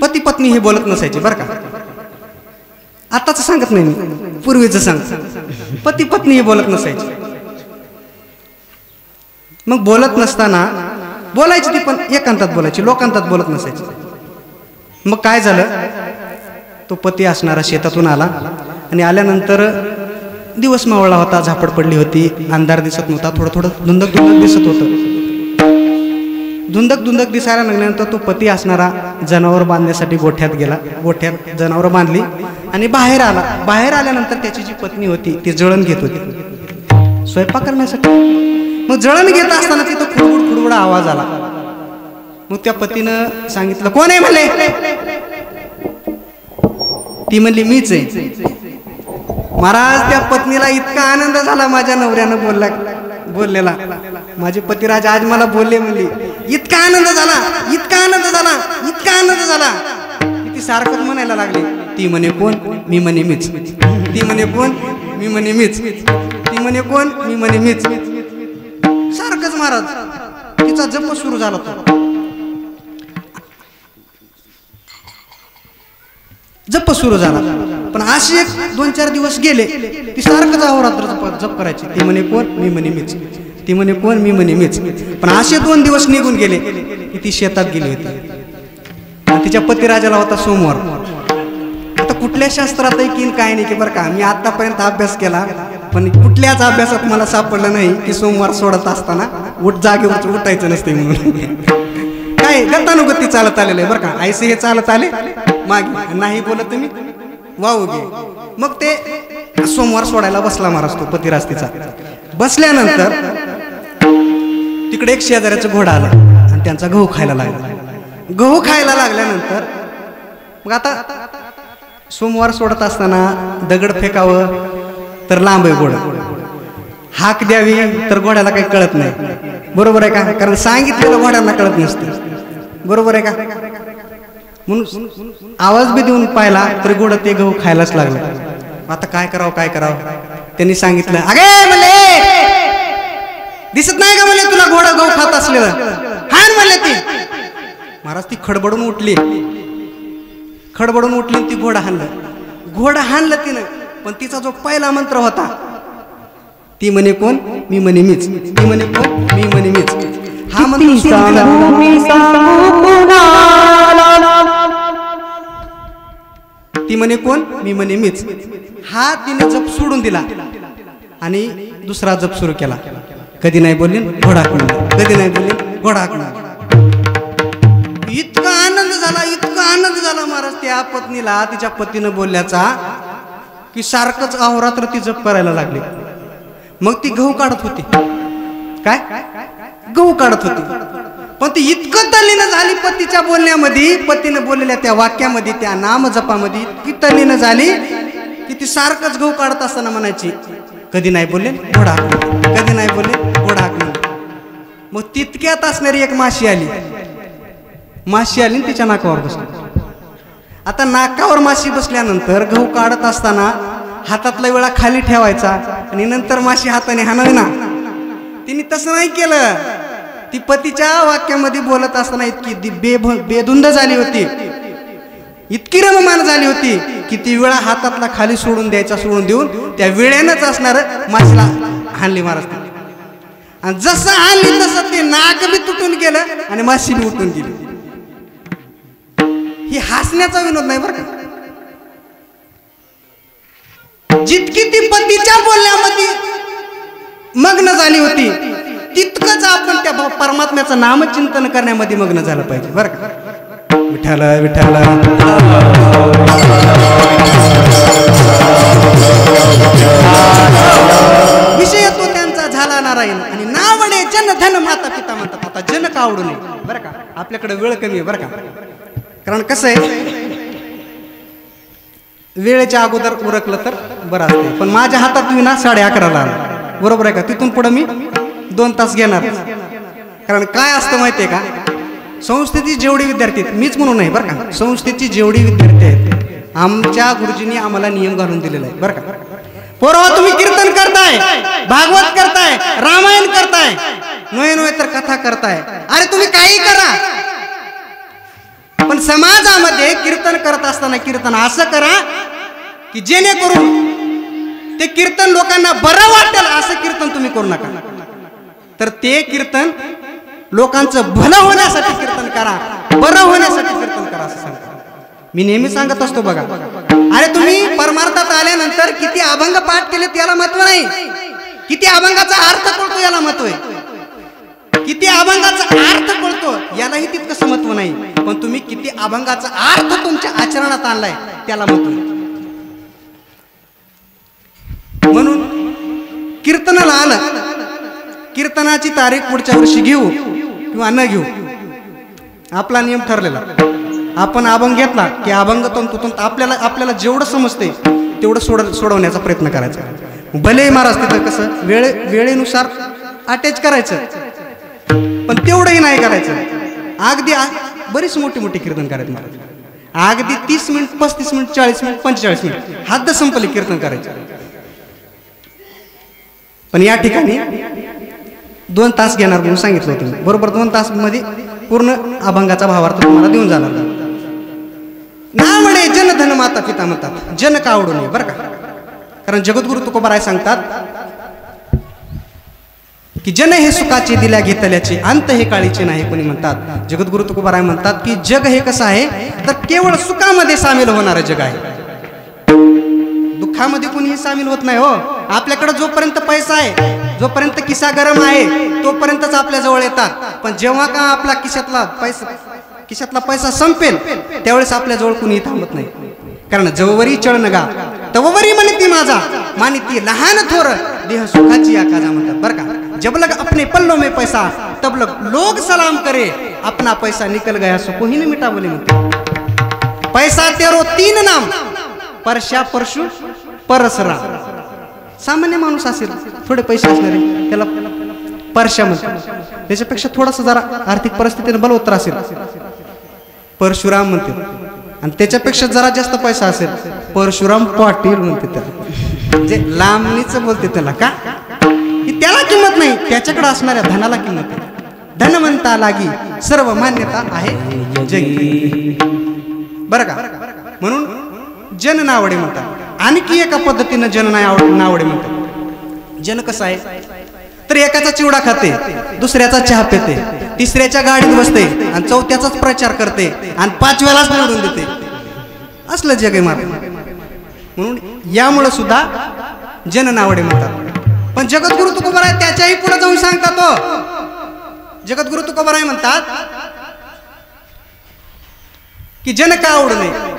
पती पत्नी हे बोलत नसायचे बरं का आताच सांगत नाही मी पूर्वीचं सांग पती पत्नी हे बोलत नसायचे मग बोलत नसताना बोलायची ती पण एकांतात बोलायची लोकांतात बोलत नसायची मग काय झालं तो पती असणारा शेतातून आला आणि आल्यानंतर दिवस मावळला होता झापड पडली होती अंधार दिसत नव्हता थोडं थोडं धुंदक धुंदक दिसत होतं धुंदक धुंदक दिसायला लागल्यानंतर तो पती असणारा जनावर बांधण्यासाठी गोठ्यात गेला गोठ्यात जनावर बांधली आणि बाहेर आला बाहेर आल्यानंतर त्याची जी पत्नी होती ती जळण घेत होती स्वयंपाक करण्यासाठी मग जळण घेत असताना तिथं खुडबुड खुडबुड आवाज आला मग त्या पतीनं सांगितलं कोण आहे म्हणले ती म्हणली मीच आहे महाराज त्या पत्नीला इतका आनंद झाला माझ्या नवऱ्यानं बोललेला. माझे पतिराज आज मला बोलले, म्हणले इतका आनंद झाला, इतका आनंद झाला, इतका आनंद झाला, ती सारखंच म्हणायला लागली. ती म्हणे कोण? मी म्हणे मीच. ती म्हणे कोण? मी म्हणे मीच. ती म्हणे कोण? मी म्हणे मीच. सारखंच महाराज तिचा जप सुरू झाला होता. जप सुरू झाला. पण असे 2-4 दिवस गेले, ती सारखंच अहोरात्र जप करायची. ती म्हणे कोण? मी म्हणे मीच. ती म्हणे कोण? मी म्हणे मीच. पण असे 2 दिवस निघून गेले की ती शेतात गेली होती. तिच्या पतिराजाला होता सोमवार. आता कुठल्या शास्त्रात आहे की काय नाही की बरं का, मी आतापर्यंत अभ्यास केला पण कुठल्याच अभ्यासात मला सापडलं नाही की सोमवार सोडत असताना जागेवर उठायचं नसते म्हणून. काय गतानुगती चालत आलेलं आहे बरं का. ऐसे हे चालत आले मागे, नाही बोलत तुम्ही वाहू घे. मग ते सोमवार सोडायला बसला महाराज तो पतिराज तिचा. बसल्यानंतर तिकडे एक शेजाऱ्याचा घोडा आला आणि त्यांचा गहू खायला लागला. गहू खायला लागल्यानंतर मग आता सोमवार सोडत असताना दगड फेकावं तर लांब आहे घोडा, हाक द्यावी तर घोड्याला काही कळत नाही. बरोबर आहे का? कारण सांगितलेलं घोड्यांना कळत नसतं. बरोबर आहे का? म्हणून आवाज बी देऊन पाहिला तरी घोडं ते गहू खायलाच लागलं. आता काय करावं, काय करावं? त्यांनी सांगितलं, अगे म्हणले दिसत नाही का म्हणले तुला घोडा गहू खात असलेलं? हान म्हणले ती. महाराज ती खडबडून उठली, खडबडून उठली ती घोडा हाणलं. घोडा हाणलं तिनं, पण तिचा जो पहिला मंत्र होता ती म्हणे कोण? मी म्हणे मीच. ती म्हणे कोण? मी म्हणे मीच. हा मंत्र सोडून ती म्हणे कोण? मी म्हणे मीच. हा तिने जप सोडून दिला आणि दुसरा जप सुरू केला. कधी नाही बोलली घोडा हाकणार, कधी नाही बोलली घोडा हाकणार. इतका आनंद झाला, इतका आनंद झाला महाराज त्या पत्नीला तिच्या पतीनं बोलल्याचा की सारखंच अहोरात्र ती जप करायला लागली. मग ती गहू काढत होती. काय? गहू काढत होती. पण ती इतकं तल्लीन झाली पतीच्या बोलण्यामध्ये, पतीने बोललेल्या त्या वाक्यामध्ये, त्या नाम जपामध्ये इतकी तल्लीन झाली की ती सारखंच गहू काढत असताना म्हणायची, कधी नाही बोलले घोडा हाकणार, कधी नाही बोलले घोडा हाकणार. मग तितक्यात असणारी एक माशी आली. माशी आली तिच्या नाकावर बसली. आता नाकावर माशी बसल्यानंतर गहू काढत असताना हातातला वेळा खाली ठेवायचा आणि नंतर माशी हाताने हाणावी ना. तिने तसं नाही केलं. ती पतीच्या वाक्यामध्ये बोलत असताना इतकी बेधुंद झाली होती, इतकी रममान झाली होती की ती वेळा हातातला खाली सोडून द्यायचा, सोडून देऊन त्या वेळेनंच असणार माशीला हाणली महाराज. आणि जसं हाणली तसं ते नाक बी तुटून गेलं आणि माशी बी उठून गेली. ही हसण्याचा विनोद नाही बरं का. जितकी ती पतीच्या बोलण्यामध्ये मग्न झाली होती तितकंच आपण त्या परमात्म्याचं नामचिंतन करण्यामध्ये मग्न झालं पाहिजे बरं का. विठ्ठल विठ्ठल विषय तो त्यांचा झाला नारायण आणि नावडे जन धन माता पिता म्हणतात. आता जन का आवडू नये बरं का. आपल्याकडे वेळ कमी आहे बरं का. कारण कसं आहे, वेळेच्या अगोदर उरकलं तर बरं असते. पण माझ्या हातात विना 11:30ला आला. बरोबर आहे का. तिथून पुढे मी 2 तास घेणार. कारण काय असतं माहिती आहे का, संस्थेची जेवढी विद्यार्थी आहेत, मीच म्हणून नाही बरं का, संस्थेची जेवढी विद्यार्थी आहेत आमच्या गुरुजींनी आम्हाला नियम घालून दिलेला आहे बरं का. पोरवा तुम्ही कीर्तन करताय, भागवत करताय, रामायण करताय, नोय तर कथा करताय, अरे तुम्ही काही करा, पण समाजामध्ये कीर्तन करत असताना कीर्तन असं करा की जेणेकरून ते कीर्तन लोकांना बरं वाटेल. असं कीर्तन तुम्ही करू नका. तर ते कीर्तन लोकांचं भलं होण्यासाठी कीर्तन करा, बरं होण्यासाठी कीर्तन करा असं सांगतो. मी नेहमी सांगत असतो बघा, अरे तुम्ही परमार्थात आल्यानंतर किती अभंग पाठ केले याला महत्व नाही, किती अभंगाचा अर्थ कळतो याला महत्व आहे, किती अभंगाचा अर्थ कळतो यालाही तितकं महत्व नाही, पण तुम्ही किती अभंगाचा अर्थ तुमच्या आचरणात आणलाय त्याला महत्व आहे. म्हणून कीर्तनाला आलं, कीर्तनाची तारीख पुढच्या वर्षी घेऊ किंवा न घेऊ आपला नियम ठरलेला. आपण अभंग घेतला की अभंग तंतोतंत आपल्याला जेवढं समजते तेवढं सोडवण्याचा प्रयत्न करायचा. भले महाराज तिथं कसं वेळेनुसार अटॅच करायचं, पण तेवढंही नाही करायचं. अगदी बरीच मोठी मोठी कीर्तन करायचं महाराज. अगदी 30 मिनिट, 35 मिनिट, 40 मिनिट, 45 मिनिट हद्द संपली कीर्तन करायचं. पण या ठिकाणी 2 तास घेणार म्हणून सांगितलं होतं. बरोबर 2 तास मध्ये पूर्ण अभंगाचा भावार्थ तुम्हाला देऊन जाणार. ना म्हणे जन धन माता पिता म्हणतात, जन का आवडू नये बरं का. कारण जगद्गुरु तुकोबाराय सांगतात की जन हे सुखाचे दिल्या घेतल्याचे, अंत हे काळीचे नाही कोणी म्हणतात. जगद्गुरु तुकोबाराय म्हणतात की जग हे कसं आहे तर केवळ सुखामध्ये सामील होणारं जग आहे. दुःखामध्ये कोणीही सामील होत नाही. हो, आपल्याकडे जोपर्यंत पैसा आहे, जोपर्यंत किस्सा गरम आहे, तोपर्यंतच आपल्या जवळ येतात. पण जेव्हा का आपला खिशातला पैसा संपेल त्यावेळेस आपल्या जवळ कुणीही थांबत नाही. कारण जववरी चळनगा तववरी म्हणती माझा, मानिती लहान थोर देह सुखाची आकाजा म्हणतात बरं का. जब लग अपने पल्लों में पैसा तब लग लोग सलाम करे, अपना पैसा निकल गया सो कोई न मिटा बोले म्हणते. पैसा तेरो 3 नाम, परशा परशु परसरा. सामान्य माणूस असेल, थोडे पैसे असणारे त्याला परशा म्हणतात. त्याच्यापेक्षा थोडासा जरा आर्थिक परिस्थितीने बलवत्तर असेल परशुराम म्हणते. आणि त्याच्यापेक्षा जरा जास्त पैसा असेल परशुराम पाटील म्हणते त्याला. म्हणजे लांबणीच बोलते त्याला का की त्याला किंमत नाही, त्याच्याकडे असणाऱ्या धनाला किंमत आहे. धनवंता लागी सर्व मान्यता आहे जगी बरं का. म्हणून जन नावडे म्हणतात. आणखी एका पद्धतीनं जन नावडे म्हणतात. जन कसं आहे तर एकाचा चिवडा खाते, दुसऱ्याचा चहा पिते, तिसऱ्याच्या गाडीत बसते आणि चौथ्याचाच प्रचार करते आणि 5व्यालाच निवडून देते. असलं जग आहे मार. म्हणून यामुळे सुद्धा जन नावडे म्हणतात. पण जगद्गुरु तुकोबाराय त्याच्याही पुढे जाऊन सांगतात. हो, जगद्गुरु तुकोबाराय म्हणतात की जन का आवडू नये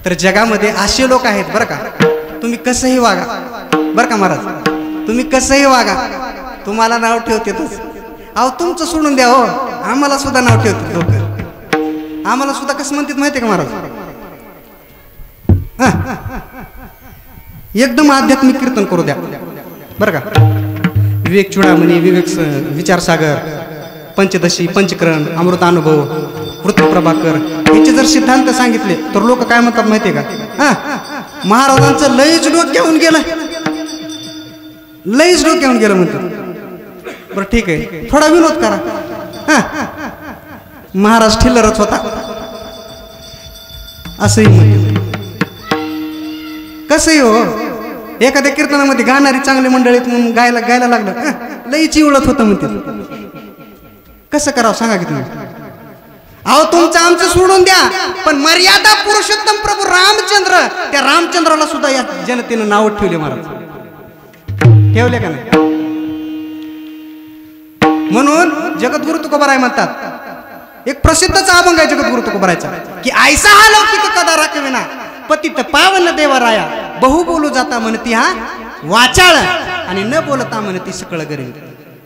तर जगामध्ये असे लोक आहेत बरं का. तुम्ही कसंही वागा बरं का महाराज, तुम्ही कसंही वागा तुम्हाला नाव ठेवतेच. अहो तुमचं सोडून द्या, हो आम्हाला सुद्धा नाव ठेवतात लोक. आम्हाला सुद्धा कसं म्हणतात माहिती आहे का महाराज, एकदम आध्यात्मिक कीर्तन करू द्या बरं का. विवेक चुडामणी, विवेक विचारसागर, पंचदशी, पंचकरण, अमृतानुभव, वृत्तप्रभाकर याचे जर सिद्धांत सांगितले तर लोक काय म्हणतात माहितीये का, महाराजांचं लयच डोक्यावून गेलं, लयच डोक्यावून गेलं म्हणतात. बरं ठीक आहे, थोडा विनोद करा. महाराज ठिल्लरच होता असंही म्हणते. कसंही हो, एखाद्या कीर्तनामध्ये गाणारी चांगली मंडळीत म्हणून गायला लागलं, लयची उळत होतं म्हणते. कसं करावं सांगा की तुम्ही. अहो तुमचं आमचं सोडून द्या, पण मर्यादा पुरुषोत्तम प्रभू रामचंद्र, त्या रामचंद्राला सुद्धा या जनतेनं नाव ठेवले महाराज. ठेवले का नाही. म्हणून जगद्गुरु तुकोबाराय म्हणतात, एक प्रसिद्धच अभंग आहे जगद्गुरु तुकोबारायचा की ऐसा हा लौकिक कदा राखविना पतित पावन देवराया, बहु बोलू जाता म्हणती हा वाचाळ आणि न बोलता म्हणती सकळ गरीब.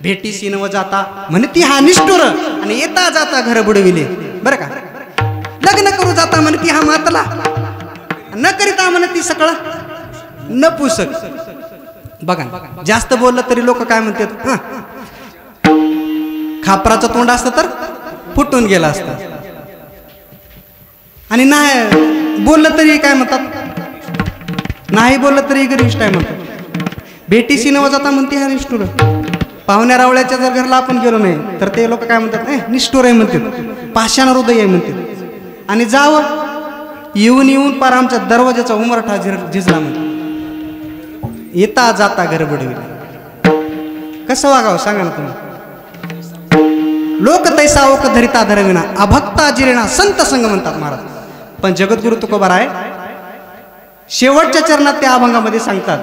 भेटीसी नव जाता म्हणती हा निष्ठुर आणि येता जाता घर बुडविले बरं का. लग्न करू जाता म्हणती हा मातला, न करिता म्हणती सकळ न पुसक. बघा जास्त बोललं तरी लोक काय म्हणतात, खापराचं तोंड असतं तर फुटून गेलं असतं, आणि नाही बोललं तरी काय म्हणतात, नाही बोललं तरी गरिष्ठ आहे म्हणतात. भेटीसी नव जाता म्हणते हा निष्ठुर. पाहुण्या रावळ्याच्या जर घरला आपण गेलो नाही तर ते लोक काय म्हणतात, निष्ठुर आहे म्हणतात, पाषाण हृदय आहे म्हणतात. आणि जावं येऊन येऊन पार आमच्या दरवाजाचा उमरठा झिजला म्हणतात, येता जाता घर बुडविले. कसं वागावं सांगा ना तुम्ही. लोक तैसा ओक धरिता धरविना अभक्ता जिरेना संत संग म्हणतात महाराज. पण जगद्गुरु तुकोबाराय शेवटच्या चरणात त्या अभंगामध्ये सांगतात,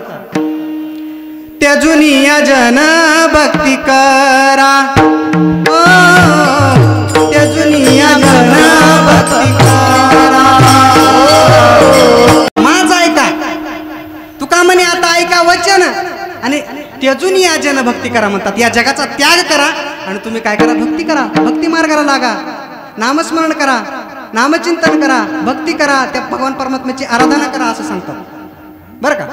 त्याजुनी या जन भक्ती करा, त्याजुनी या जन भक्ती करा. माझं ऐका तुका म्हणे आता ऐका वचन, आणि त्याजुनी या जन भक्ती करा म्हणतात. या जगाचा त्याग करा आणि तुम्ही काय करा, भक्ती करा, भक्ती मार्गाला लागा, नामस्मरण करा, नामचिंतन करा, भक्ती करा, त्या भगवान परमात्म्याची आराधना करा असं सांगतात बरं का.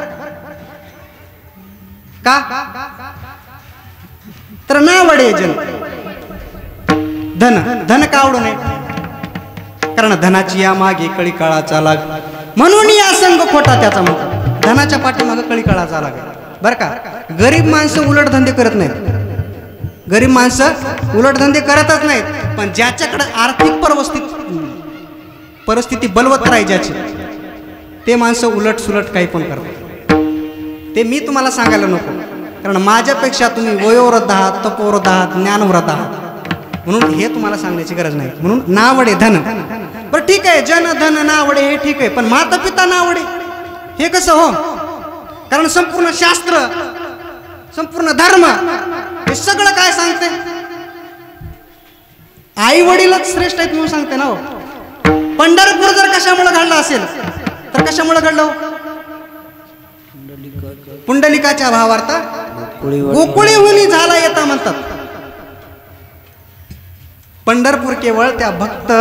तर नावडे जन धन धन का आवडू नये कारण धनाची या मागे कळी काळाचा लाग म्हणून या संघ खोटा त्याचा म्हणतात धनाच्या पाठीमागे कळी काळाचा लाग बरं का गरीब माणसं उलट धंदे करत नाहीत गरीब माणसं उलट धंदे करतच नाहीत पण ज्याच्याकडे आर्थिक परिस्थिती बलवत राही ज्याची ते माणसं उलट सुलट काही पण करतात ते मी तुम्हाला सांगायला नको कारण माझ्यापेक्षा तुम्ही वयोवृद्ध आहात तपोवृद्ध आहात ज्ञानवृद्ध आहात म्हणून हे तुम्हाला सांगण्याची गरज नाही म्हणून नावडे धन बरं ठीक आहे जन धन नावडे हे ठीक आहे पण माता पिता नावडे हे कसं हो कारण संपूर्ण शास्त्र संपूर्ण धर्म हे सगळं काय सांगते आई वडीलच श्रेष्ठ आहेत म्हणून सांगते ना हो पंढरपूर जर कशामुळे घडला असेल तर कशामुळे घडलं पुंडलिकाच्या भावार्थ गोकुळीहुनी झाला येता म्हणतात पंढरपूर केवळ त्या भक्त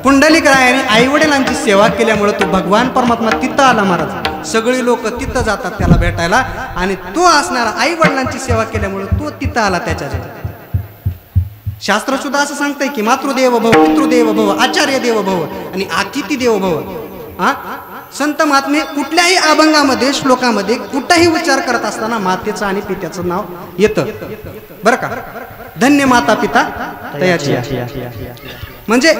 पुंडलिक रायाने आई वडिलांची सेवा केल्यामुळे तो भगवान परमात्मा तिथं आला महाराज सगळी लोक तिथं जातात त्याला भेटायला आणि तो असणारा आई वडिलांची सेवा केल्यामुळे तो तिथं आला त्याच्या शास्त्र सुद्धा असं सांगतंय की मातृदेव भव पितृदेव भव आचार्य देव भव आणि अतिथी देव भव हा संत महात्मे कुठल्याही अभंगामध्ये श्लोकामध्ये कुठेही उच्चार करत असताना मातेचं आणि पित्याचं नाव येतं बरं का धन्य माता पिता तयाची म्हणजे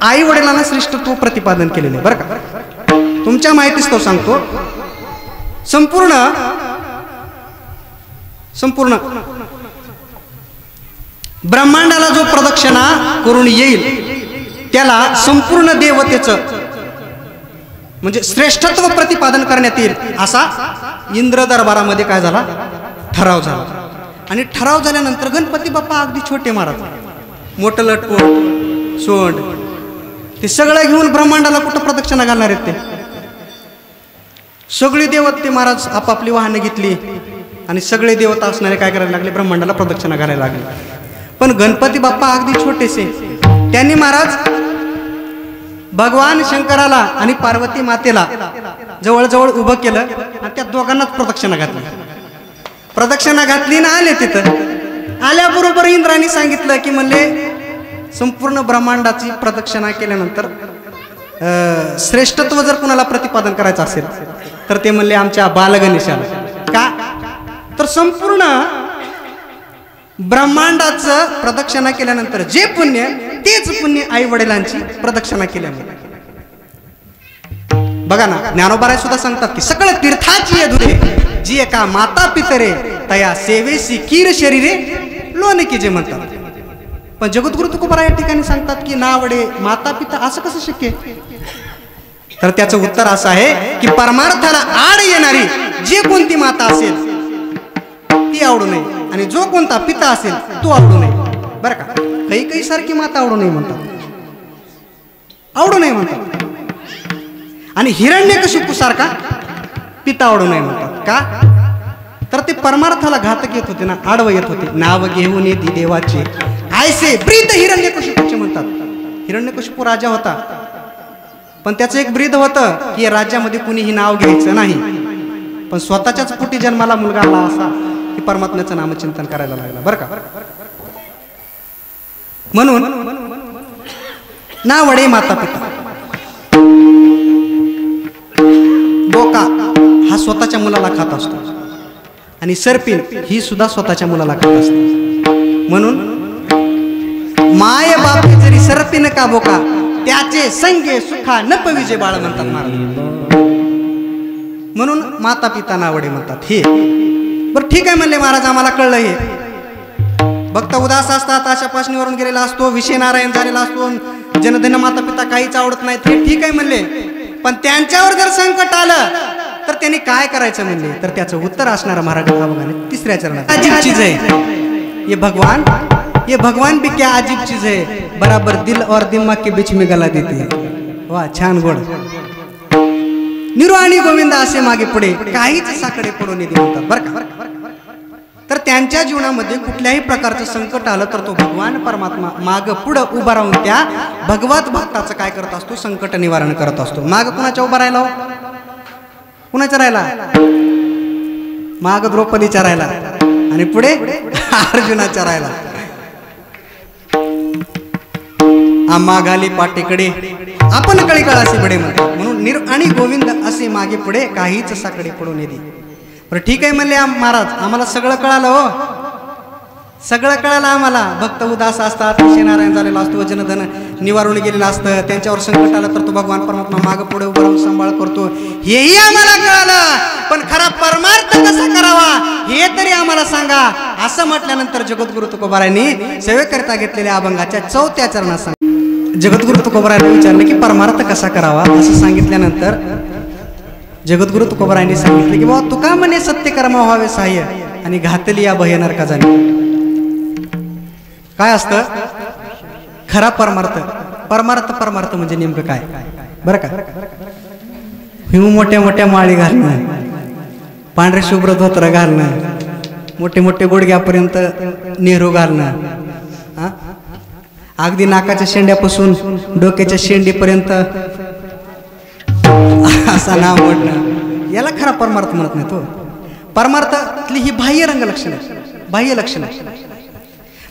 आई वडिलांना श्रेष्ठत्व प्रतिपादन केलेले बरं का तुमच्या माहितीच तो सांगतो संपूर्ण ब्रह्मांडाला जो प्रदक्षिणा करून येईल त्याला संपूर्ण देवतेचं म्हणजे श्रेष्ठत्व प्रतिपादन करण्यात येईल असा इंद्र दरबारामध्ये काय झाला ठराव झाला आणि ठराव झाल्यानंतर गणपती बाप्पा अगदी छोटे महाराज मोठं लटकोट सोंड ते सगळं घेऊन ब्रह्मांडाला कुठं प्रदक्षिणा घालणार आहेत ते सगळे देवते महाराज आपापली वाहनं घेतली आणि सगळे देवता असणारे काय करायला लागले ब्रह्मांडाला प्रदक्षिणा घालायला लागले पण गणपती बाप्पा अगदी छोटेसे त्यांनी महाराज भगवान शंकराला आणि पार्वती मातेला जवळजवळ उभं केलं आणि त्या दोघांनाच प्रदक्षिणा घातली ना आले तिथं आल्याबरोबर इंद्राने सांगितलं की म्हणले संपूर्ण ब्रह्मांडाची प्रदक्षिणा केल्यानंतर श्रेष्ठत्व जर कुणाला प्रतिपादन करायचं असेल तर ते म्हणले आमच्या बालगणेशाला का तर संपूर्ण ब्रह्मांडाचं प्रदक्षिणा केल्यानंतर जे पुण्य तेच पुण्य आई वडिलांची प्रदक्षिणा केल्यामुळे बघा ना ज्ञानोबाराय सुद्धा सांगतात की सकळ तीर्थाची यधुरे जी एका माता पितरे तया सेवेसी कीर शरीरे लोणकी जे म्हणतात पण जगद्गुरु तुकोबाराय या ठिकाणी सांगतात की नावडे माता पिता असं कसं शक्य तर त्याचं उत्तर असं आहे की परमार्थाला आड येणारी जे कोणती माता असेल ती आवडू नये आणि जो कोणता पिता असेल तो आवडू नये बरं का काही सारखी माता आवडू नये म्हणतात आणि हिरण्यकशिपू सारखा पिता आवडू नये म्हणतात का तर ते परमार्थाला घातक येत होते ना आडवं येत होते नाव घेऊन येते देवाचे आयसे ब्रीद हिरण्यकशिपूचे म्हणतात हिरण्यकशिपू राजा होता पण त्याचं एक ब्रीद होतं की राज्यामध्ये कुणीही नाव घ्यायचं नाही पण स्वतःच्याच पोटी जन्माला मुलगा आला असा की परमात्म्याचं नामचिंतन करायला लागला बरं का म्हणून नावडे माता पिता बोका हा स्वतःच्या मुलाला खात असतो आणि सर्पिन ही सुद्धा स्वतःच्या मुलाला खात असते म्हणून माय बापे जरी सर्पिन का बोका त्याचे संगे सुखा न पविजे बाळ म्हणतात महाराज म्हणून माता पिता नावडे म्हणतात हे बरं ठीक आहे म्हणले महाराज आम्हाला कळलं हे भक्त उदास असतात अशा पाशणीवरून गेलेला असतो विषय नारायण झालेला असतो जनधन माता पिता काहीच आवडत नाही ते ठीक आहे म्हणले पण त्यांच्यावर जर संकट आलं तर त्यांनी काय करायचं म्हणले तर त्याचं उत्तर असणार महाराज बघाने तिसऱ्या चरणात अजीब चीज है ये भगवान भी क्या अजीब चीज है बराबर दिल और दिमाग के बीच में गला देती है वाह छान गोड निरो आणि गोविंद असे मागे पुढे काहीच साकडे पडून येते म्हणतात बरं का तर त्यांच्या जीवनामध्ये कुठल्याही प्रकारचं संकट आलं तर तो भगवान परमात्मा माग पुढं उभा राहून त्या भगवत भक्ताचं काय करत असतो संकट निवारण करत असतो माग कुणाच्या उभा राहिला कुणाच्या राहिला माग द्रौपदीच्या राहिला आणि पुढे अर्जुनाच्या राहिला आम्हा घाली पाटेकडे आपण कळी काळासी बडे म्हणतात म्हणून निर आणि गोविंद असे मागे पुढे काहीच साकडे पडून येते. बरं ठीक आहे म्हणले महाराज, आम्हाला सगळं कळालं हो, सगळं कळालं आम्हाला. भक्त उदास असतात, नारायण झालेला असतो, जनधन निवारून गेलेलं असतं, त्यांच्यावर संकट आलं तर तो भगवान परमात्मा मागं पुढे उभं राहून सांभाळ करतो, हेही आम्हाला कळालं. पण खरा परमार्थ कसा करावा हे तरी आम्हाला सांगा. असं म्हटल्यानंतर जगद्गुरु तुकोबारायांनी सेवेकरिता घेतलेल्या अभंगाच्या 4थ्या चरणात सांगितलं. जगद्गुरु तुकोबारायांनी विचारलं की परमार्थ कसा करावा. असं सांगितल्यानंतर जगद्गुरु तुकोबारायांनी सांगितले की बाबा तुका म्हणे सत्य कर्म व्हावे सहाय्य आणि घातली या भय नरका जाणे. काय असतं खरा परमार्थ? परमार्थ म्हणजे नेमकं काय बरं का? हिमू मोठ्या मोठ्या माळी घालणं, पांढरे शुभ्र धोत्र घालणं, मोठे मोठे गुडघ्यापर्यंत नेहरू घालणं, अगदी नाकाच्या शेंड्यापासून डोक्याच्या शेंडीपर्यंत असा नाव मोडणं, याला खरा परमार्थ म्हणत नाही. तो परमार्थातली ही बाह्य रंग लक्षण, बाह्य लक्षण.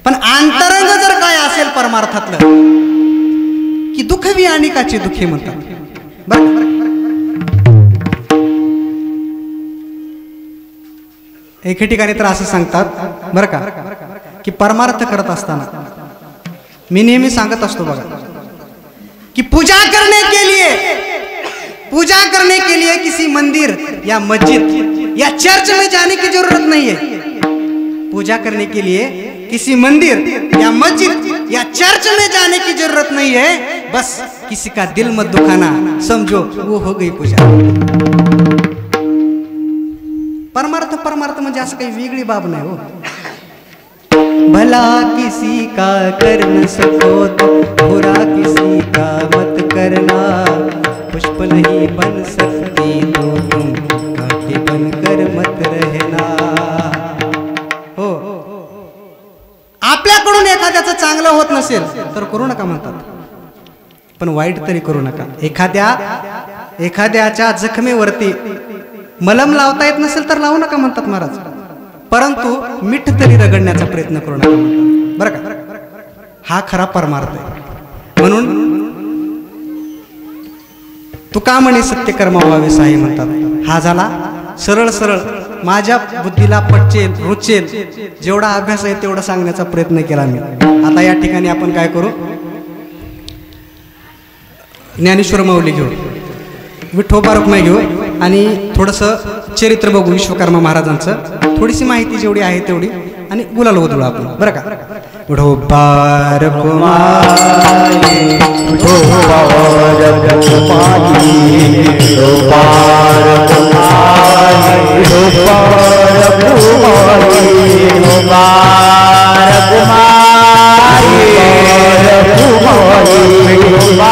पण अंतरंग जर काय असेल परमार्थातलं की दुःखवी अनेकाची दुःखी म्हणतात बरं. एके ठिकाणी तर असं सांगतात बरं का की परमार्थ करत असताना मी नेहमी सांगत असतो बघा कि पूजा करने के लिए किसी मंदिर या मस्जिद या चर्च में जाने की जरूरत नहीं है. पूजा करने के लिए किसी मंदिर या मस्जिद या चर्च में जाने की जरूरत नहीं है. बस किसी का दिल मत दुखाना, समझो वो हो गई पूजा. परमार्थ म्हणजे असं काही वेगळी बाब नाही हो. भला किसी का कर न सको तो बुरा किसी का मत करना. पुष्प नहीं बन सकती तो तुम कांटे बनकर मत रहना. हो, आपल्याकडून एखाद्याचं चांगलं होत नसेल तर करू नका म्हणतात, पण वाईट तरी करू नका. एखाद्याच्या जखमेवरती मलम लावता येत नसेल तर लावू नका म्हणतात महाराज, परंतु मीठ तरी रगडण्याचा प्रयत्न करू नका म्हणतात बरं का. हा खरा परमार्थ आहे. म्हणून तुका म्हणे सत्य कर्म व्हावे साई म्हणतात. हा झाला सरळ सरळ माझ्या बुद्धीला पटचेल रुचेल जेवढा अभ्यास आहे तेवढा सांगण्याचा प्रयत्न केला मी. आता या ठिकाणी आपण काय करू, ज्ञानेश्वर माऊली घेऊ, विठोबा रुक्माई घेऊ आणि थोडंसं चरित्र बघू विश्वकर्मा महाराजांचं, थोडीशी माहिती जेवढी आहे तेवढी, आणि गुलाल ओधळू आपण बरं का. विठोबा रुक्माई विठोबा रुक्माई विठोबा रुक्माई विठोबा रुक्माई विठोबा रुक्माई विठोबा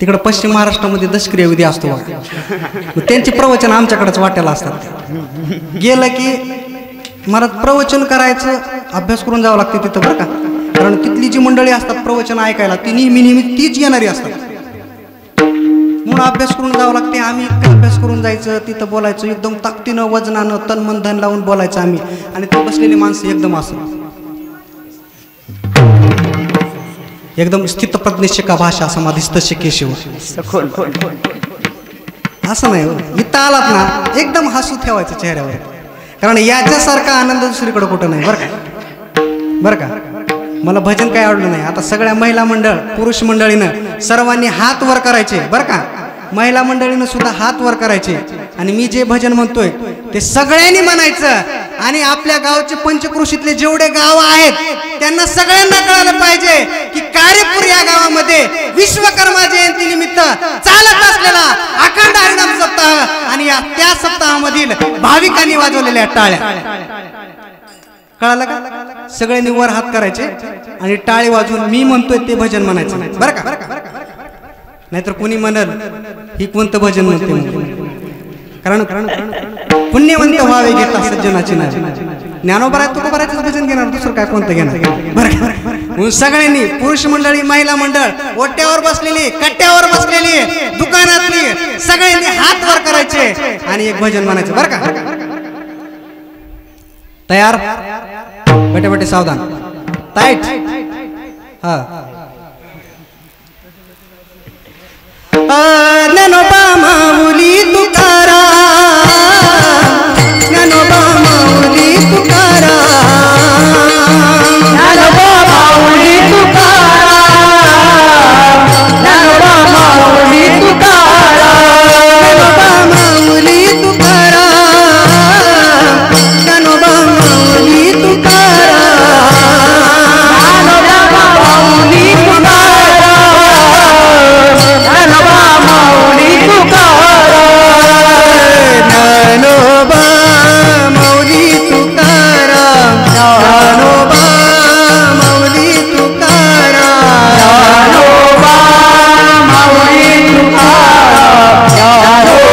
तिकडं पश्चिम महाराष्ट्रामध्ये दशक्रिया विधी असतो बघा, त्यांचे प्रवचन आमच्याकडेच वाट्याला असतात. गेलं की मला प्रवचन करायचं अभ्यास करून जावं लागते तिथं बरं का, कारण तिथली जी मंडळी असतात प्रवचन ऐकायला ती नेहमी तीच येणारी असतात, म्हणून अभ्यास करून जावं लागते. आम्ही अभ्यास करून जायचं, तिथं बोलायचं, एकदम ताकदीनं वजनानं तन मन धन लावून बोलायचं आम्ही, आणि ते बसलेली माणसं एकदम असं एकदम स्थितप्रज्ञ शिका भाषा समाधिस्थ शिके शिव, असं नाही हो. इथं आलात ना एकदम हसू ठेवायचं चेहऱ्यावर, कारण याच्यासारखा आनंद दुसरीकडे कुठं नाही बरं का. बरं का, मला भजन काय आवडलं नाही. आता सगळ्या महिला मंडळ पुरुष मंडळीनं सर्वांनी हात वर करायचे बरं का, महिला मंडळीनं सुद्धा हात वर करायचे, आणि मी जे भजन म्हणतोय ते सगळ्यांनी म्हणायचं. आणि आपल्या गावचे पंचक्रोशीतले जेवढे गाव आहेत त्यांना सगळ्यांना कळालं पाहिजे की कारेपूर या गावामध्ये विश्वकर्मा जयंती निमित्त चालत असलेला अखंड हरिनाम सप्ताह आणि त्या सप्ताहामधील भाविकांनी वाजवलेल्या टाळ्या. कळालं का? सगळ्यांनी वर हात करायचे आणि टाळी वाजवून मी म्हणतोय ते भजन म्हणायचं नाही बरं का? नाहीतर कोणी म्हणल ही कोणतं भजन म्हणते, कारण पुण्यवंत व्हावे घेता सज्जनाची नावे. ज्ञानोबा आहे तुका बऱ्याच भजन घेणार, दुसरं काय कोणतं घेणार बरं का? सगळ्यांनी पुरुष मंडळी महिला मंडळ ओट्यावर बसलेली कट्ट्यावर बसलेली दुकानातली सगळ्यांनी हात वर करायचे आणि एक भजन म्हणायचं बरं का? तयार? बेटे बेटे सावधान, टाइट. हा ज्ञानोबा माऊली तुकाराम, ज्ञानोबा माऊली तुकाराम, ज्ञानोबा माऊली तुकाराम, ज्ञानोबा माऊली तुकाराम, ज्ञानोबा माऊली तुकाराम, ज्ञानोबा माऊली तुकाराम, ज्ञानोबा माऊली तुकाराम, ज्ञानोबा माऊली तुकाराम, ज्ञानोबा माऊली तुकाराम, ज्ञानोबा माऊली तुकाराम, ज्ञानोबा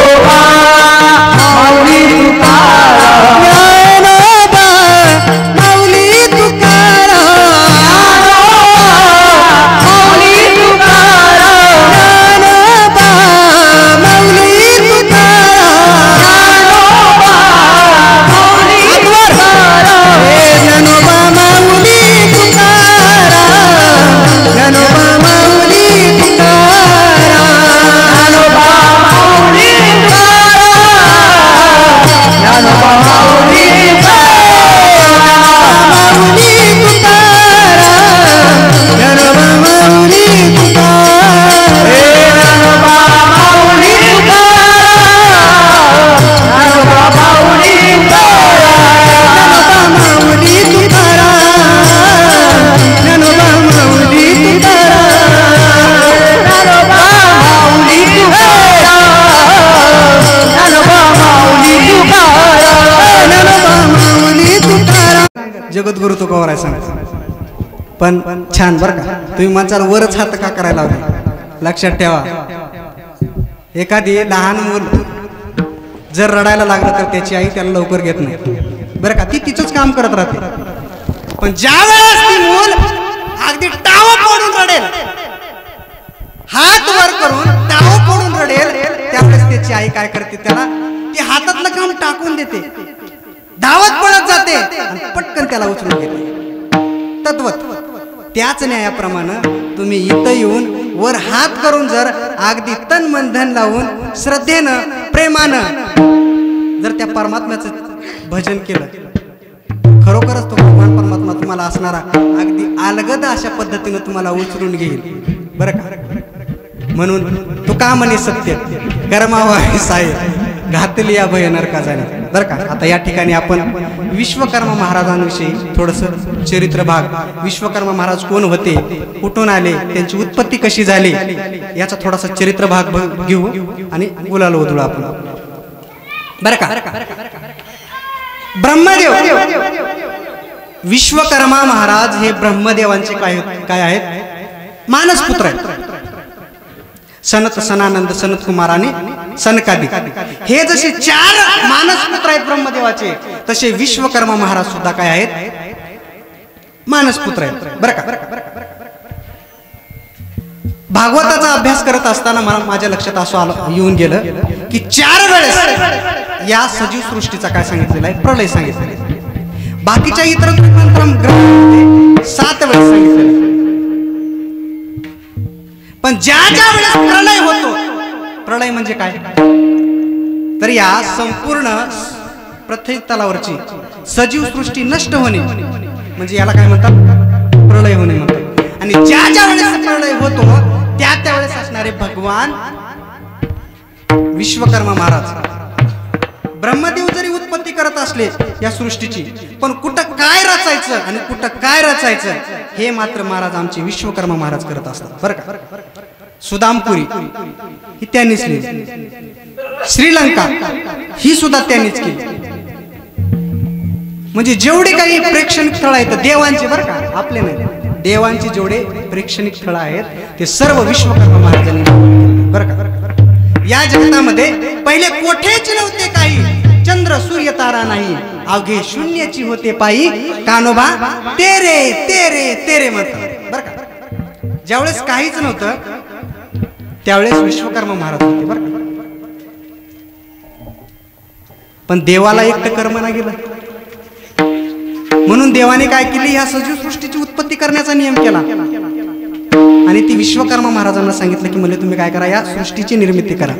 माऊली तुकाराम, ज्ञानोबा माऊली तुकाराम, ज्ञानोबा माऊली तुकाराम, माऊली तुकाराम, ज्ञानोबा माऊली जगद्गुरु तुकोबाराय सांगा. पण छान बरं का, तुम्ही म्हणसाल वरच हात का करायला लावले. लक्षात ठेवा, एखादी लहान मूल जर रडायला लागलं तर त्याची आई त्याला लवकर घेत नाही बरं का, ती तिचंच काम करत राहते. पण ज्या वेळेस ती मूल अगदी टाव पडून रडेल, हात वर करून टाव पडून रडेल, त्यावेळेस त्याची आई काय करते, त्याला ती हातातलं काम टाकून देते, धावत पळत जाते आणि पटकन त्याला उचलून घेते. तद्वत त्याच न्यायाप्रमाणे तुम्ही इथं येऊन वर हात करून जर अगदी तन मन धन लावून श्रद्धेनं प्रेमानं जर त्या परमात्म्याचं भजन केलं, खरोखरच तो भगवान परमात्मा तुम्हाला असणारा अगदी अलगद अशा पद्धतीनं तुम्हाला उचलून घेईल बरं का. म्हणून तुका म्हणे सत्य कर्मावा साय घातली या भय नरका जाणे बरं का. आता या ठिकाणी आपण विश्वकर्मा महाराजांविषयी थोडंसं चरित्र भाग, विश्वकर्मा महाराज कोण होते, कुठून आले, त्यांची उत्पत्ती कशी झाली, याचा थोडासा चरित्र भाग घेऊ आणि गुलाल ओधळू आपण बरं का. ब्रह्मदेव विश्वकर्मा महाराज हे ब्रह्मदेवांचे काय आहेत, मानसपुत्र आहेत. सनत, सनानंद, सनत कुमार आणि सनकादिक हे जसे 4 मानसपुत्र आहेत ब्रह्मदेवाचे, तसे विश्वकर्मा महाराज सुद्धा काय आहेत, मानसपुत्र आहेत बरं का. भागवताचा अभ्यास करत असताना मला माझ्या लक्षात असं येऊन गेलं की 4 वेळेस या सजीव सृष्टीचा काय सांगितलेला आहे, प्रलय सांगितलेला आहे. बाकीच्या इतर ग्रंथांमध्ये 7 वेळेस सांगितलेलं आहे. पण ज्या वेळेस प्रलय होतो, प्रलय म्हणजे काय, तर या संपूर्ण पृथ्वी तलावरची सजीव सृष्टी नष्ट होणे म्हणजे याला काय म्हणतात, प्रलय होणे म्हणतात. आणि ज्या वेळेस प्रलय होतो त्या वेळेस असणारे भगवान विश्वकर्मा महाराज, ब्रह्मदेव जरी उत्पत्ती करत असले या सृष्टीची, पण कुठं काय रचायचं आणि कुठं काय रचायचं हे मात्र महाराज आमचे विश्वकर्मा महाराज करत असतात बरं का. सुदामपुरी ही त्यांनीच लिहिली, श्रीलंका ही सुद्धा त्यांनीच केली. म्हणजे जेवढे काही प्रेक्षणिक स्थळ आहेत देवांचे बरं का, आपले नाही, देवांचे जेवढे प्रेक्षणिक स्थळ आहेत ते सर्व विश्वकर्मा महाराजांनी बरं का. या जगतामध्ये पहिले कोठेच नव्हते काही, चंद्र सूर्य तारा नाही, अवघे शून्याची होते पायी, कानोबा तेरे तेरे तेरे म्हणतात बरं का. ज्यावेळेस काहीच नव्हतं त्यावेळेस विश्वकर्मा महाराज होते बरं का. पण देवाला एकटं कर्म ना गेलं, म्हणून देवाने काय केली, ह्या सजीव सृष्टीची उत्पत्ती करण्याचा नियम केला आणि ती विश्वकर्मा महाराजांना सांगितलं की म्हणजे तुम्ही काय करा, या सृष्टीची निर्मिती करा.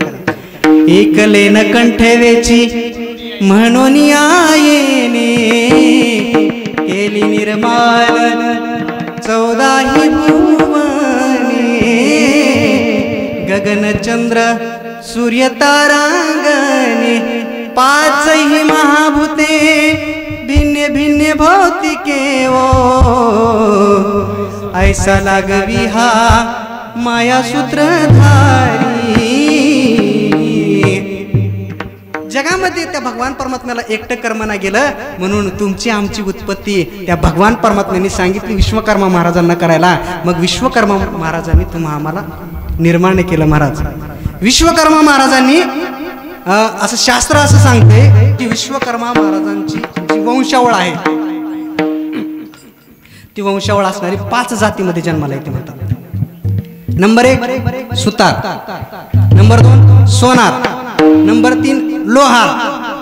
एकले न कंठवेची म्हणून आयेने केली निर्माण 14 भुवने, गगन चंद्र सूर्य तारांगणे 5 महाभूते भिन्न भिन्न भौतिके ओ, ऐसा लागवी हा माया सूत्रधारी. जगामध्ये त्या भगवान परमात्म्याला एकटं कर्मना गेलं, म्हणून तुमची आमची उत्पत्ती त्या भगवान परमात्म्याने सांगितली विश्वकर्मा महाराजांना करायला. मग विश्वकर्मा महाराजांनी आम्हाला निर्माण केलं. महाराज विश्वकर्मा महाराजांनी असं शास्त्र असं सांगते की विश्वकर्मा महाराजांची जी वंशावळ आहे ती वंशावळ असणारी 5 जातीमध्ये जन्माला येते म्हणतात. नंबर 1 सुतार, नंबर 2 सोनार, नंबर 3 लोहार,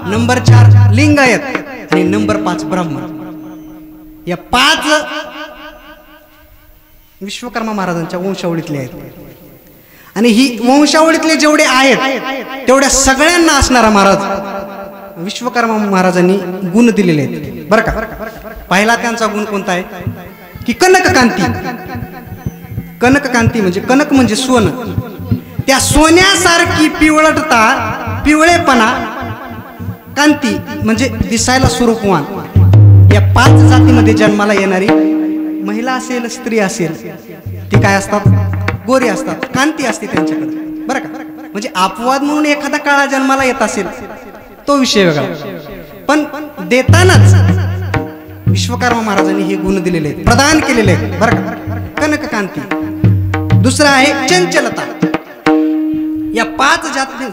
नंबर 4 लिंगायत आणि नंबर 5 ब्रह्म. या 5 विश्वकर्मा महाराजांच्या वंशावळीतले आहेत. आणि ही वंशावळीतले जेवढे आहेत तेवढ्या सगळ्यांना असणारा महाराज विश्वकर्मा महाराजांनी गुण दिलेले आहेत बरं का. पहिला त्यांचा गुण कोणता आहे की कनककांती. कनककांती म्हणजे कनक म्हणजे सोनं, त्या सोन्यासारखी पिवळटता, पिवळेपणा, कांती म्हणजे दिसायला स्वरूपवान. या 5 जातीमध्ये जन्माला येणारी महिला असेल स्त्री असेल ती काय असतात, गोरी असतात, कांती असते त्यांच्याकडे बरं का. म्हणजे अपवाद म्हणून एखादा काळा जन्माला येत असेल तो विषय वेगळा, पण देतानाच विश्वकर्मा महाराजांनी हे गुण दिलेले आहेत, प्रदान केलेले आहेत बरं का. कनककांती. दुसरा आहे चंचलता. या 5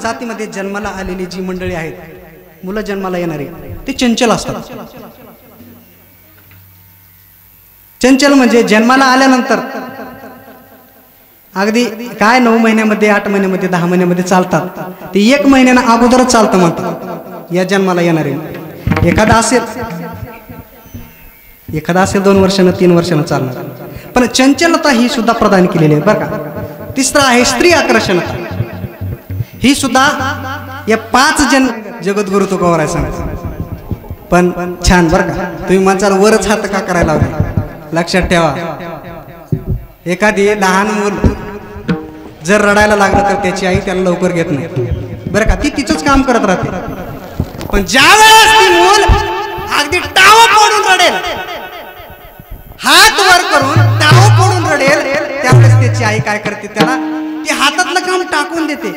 जातीमध्ये जन्माला आलेली जी मंडळी आहेत, मुलं जन्माला येणारे ते चंचल असतात. चंचल म्हणजे जन्माला आल्यानंतर अगदी काय 9 महिन्यामध्ये, 8 महिन्यामध्ये, 10 महिन्यामध्ये चालतात, ते 1 महिन्यानं अगोदरच चालतं म्हणतात या जन्माला येणारे. एखादा असेल 2 वर्षानं 3 वर्षानं चालणार. पण चंचलता ही सुद्धा प्रदान केलेली आहे बरं का. तिसरा आहे स्त्री आकर्षणता. ही सुद्धा या 5 जगद्गुरु तुकोबाराय सांगतात. पण छान बरं का. तुम्ही माणसाला वरच हात का करायला हवे, लक्षात ठेवा. एखादी लहान मूल जर रडायला लागलं तर त्याची आई त्याला लवकर घेत नाही बरं का. ती तिचंच काम करत राहते. पण ज्या वेळेस ती मूल अगदी टाव पडून रडेल, हात वर करून टाव पडून रडेल, त्यावेळेस त्याची आई काय करते, त्याला ती हातातलं काम टाकून देते,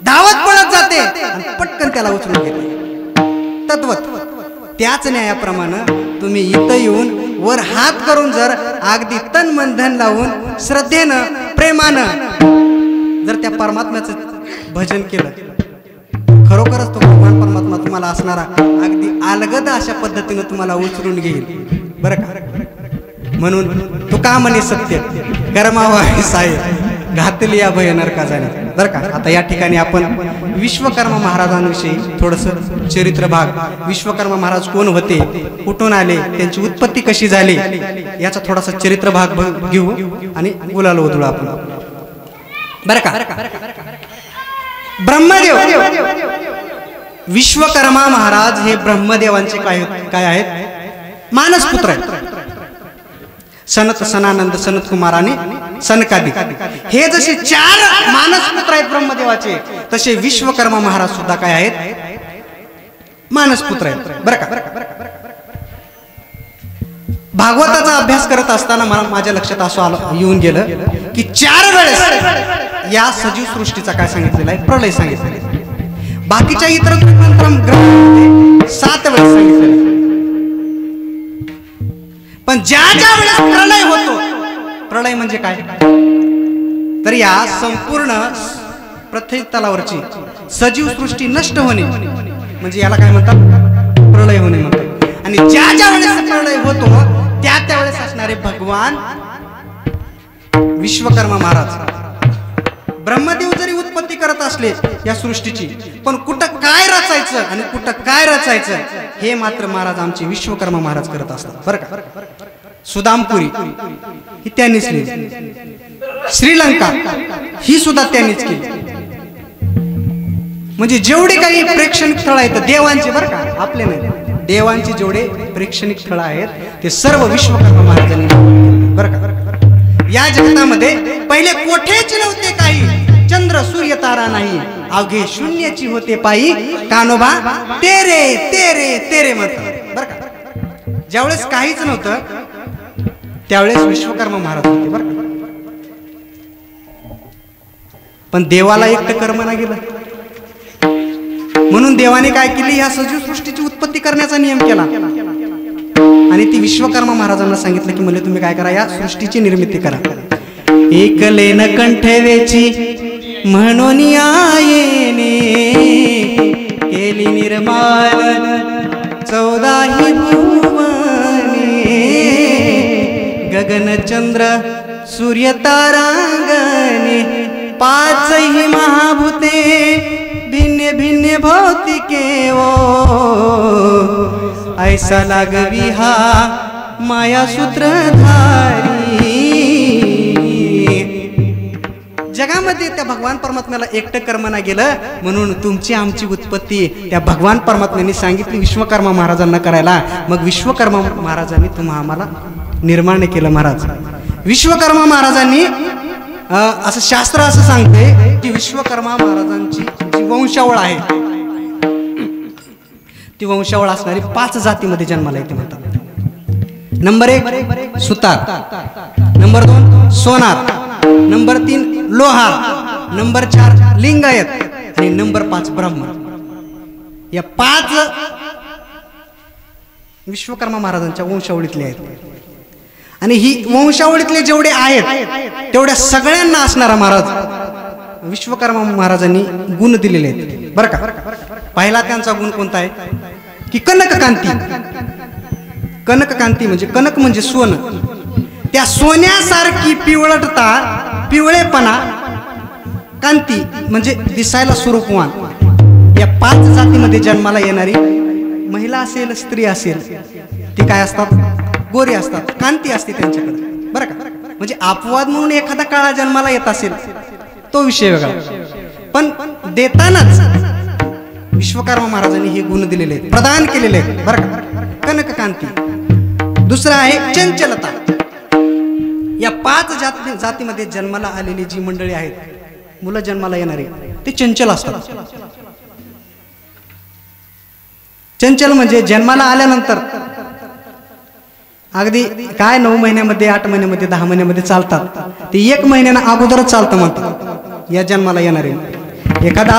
धावत पळत जाते आणि पटकन त्याला उचलून घेते. तद्वत त्याच न्यायाप्रमाणे तुम्ही इथं येऊन वर हात करून जर अगदी तन मन धन लावून श्रद्धेनं प्रेमानं जर त्या परमात्म्याचं भजन केलं, खरोखरच तो भगवान परमात्मा तुम्हाला असणारा अगदी अलगद अशा पद्धतीनं तुम्हाला उचलून घेईल बरं का. म्हणून तो का म्हणे सत्य कर्मावा साहेब घातली या भयनरका जाणे बरं का. आता या ठिकाणी आपण विश्वकर्मा महाराजांविषयी थोडंसं चरित्र भाग, विश्वकर्मा महाराज कोण होते, कुठून आले, त्यांची उत्पत्ती कशी झाली, याचा थोडासा चरित्र भाग घेऊ आणि बोलायला उधळू आपण बरं का. ब्रह्मदेव, विश्वकर्मा महाराज हे ब्रह्मदेवांचे काय आहेत, मानसपुत्र आहेत. सनत, सनानंद, सनत कुमार आणि सनकादिक हे जसे 4 मानसपुत्र आहेत ब्रह्मदेवाचे, तसे विश्वकर्मा महाराज सुद्धा काय आहेत, मानसपुत्र आहेत बरं का. भागवताचा अभ्यास करत असताना मला माझ्या लक्षात असं येऊन गेलं की 4 वेळेस या सजीव सृष्टीचा काय सांगितलेला आहे, प्रलय सांगितलेला आहे. बाकीच्या इतर ग्रंथांमध्ये 7 वेळेस सांगितलेलं आहे. पण ज्या ज्या वेळेस प्रलय होतो, प्रलय म्हणजे काय, तर या संपूर्ण पृथ्वी तलावरची सजीव सृष्टी नष्ट होणे म्हणजे याला काय म्हणतात, प्रलय होणे म्हणतात. आणि ज्या ज्या वेळेस प्रलय होतो त्या त्यावेळेस असणारे भगवान विश्वकर्मा महाराज, ब्रह्मदेव जरी उत्पत्ती करत असले या सृष्टीची, पण कुठं काय रचायचं आणि कुठं काय रचायचं हे मात्र महाराज आमचे विश्वकर्मा महाराज करत असतात बरं का. सुदामपुरी ही त्यांनीच लिहिली, श्रीलंका ही सुद्धा त्यांनीच केली. म्हणजे जेवढे काही प्रेक्षणिक स्थळ आहेत देवांचे बरं का, आपले नाही, देवांचे जेवढे प्रेक्षणिक स्थळ आहेत ते सर्व विश्वकर्मा महाराजांनी बरं का. या जगतामध्ये पहिले कोठेच नव्हते काही, चंद्र सूर्य तारा नाही, अवघे शून्याची होते पायी, कानोबा तेरे तेरे तेरे म्हणतात बरं का. ज्यावेळेस काहीच नव्हतं त्यावेळेस विश्वकर्मा महाराज होते बरं का. पण देवाला एकटं कर्म नाही गेलं, म्हणून देवाने काय केली, ह्या सजीव सृष्टीची उत्पत्ती करण्याचा नियम केला आणि ती विश्वकर्मा महाराजांना सांगितलं की म्हणजे तुम्ही काय करा, या सृष्टीची निर्मिती करा. एकले न कंठवेची म्हणून आयेने केली निर्माण 14 भुवने, गगन चंद्र सूर्य तारांगणे 5 महाभूते भिन्न भिन्न भौतिके ओ, ऐसा लागवी हा माया सूत्रधारी. जगामध्ये त्या भगवान परमात्म्याला एकटं कर्म नाही गेलं, म्हणून तुमची आमची उत्पत्ती त्या भगवान परमात्म्याने सांगितली विश्वकर्मा महाराजांना करायला. मग विश्वकर्मा महाराजांनी आम्हाला निर्माण केलं. महाराज विश्वकर्मा महाराजांनी असं शास्त्र असं सांगते की विश्वकर्मा महाराजांची जी वंशावळ आहे ती वंशावळ असणारी 5 जातीमध्ये जन्माला येते म्हणतात. नंबर 1 सुतार, नंबर 2 सोनार, नंबर 3 लोहार, नंबर 4 लिंगायत आणि नंबर 5 ब्राह्मण. या 5 विश्वकर्मा महाराजांच्या वंशावळीतले आहेत. आणि ही वंशावळीतले जेवढे आहेत तेवढ्या सगळ्यांना असणारा महाराज विश्वकर्मा महाराजांनी गुण दिलेले आहेत बरं का. पहिला त्यांचा गुण कोणता आहे की कनककांती. कनककांती म्हणजे कनक म्हणजे सोनं, त्या सोन्यासारखी पिवळटता, पिवळेपणा, कांती म्हणजे दिसायला स्वरूपवान. या 5 जातीमध्ये जन्माला येणारी महिला असेल स्त्री असेल ती काय असतात, गोरी असतात, कांती असते त्यांच्याकडे बरं का. म्हणजे अपवाद म्हणून एखादा काळा जन्माला येत असेल तो विषय वेगळा, पण देतानाच विश्वकर्मा महाराजांनी हे गुण दिलेले आहेत, प्रदान केलेले आहेत बरं का. कनककांती. दुसरा आहे चंचलता. या 5 जातीमध्ये जन्माला आलेली जी मंडळी आहेत, मुलं जन्माला येणारे, ते चंचल असतात. चंचल म्हणजे जन्माला आल्यानंतर अगदी काय 9 महिन्यामध्ये, 8 महिन्यामध्ये, 10 महिन्यामध्ये चालतात, ते 1 महिन्यानं अगोदरच चालतं म्हणतात या जन्माला येणारे. एखादा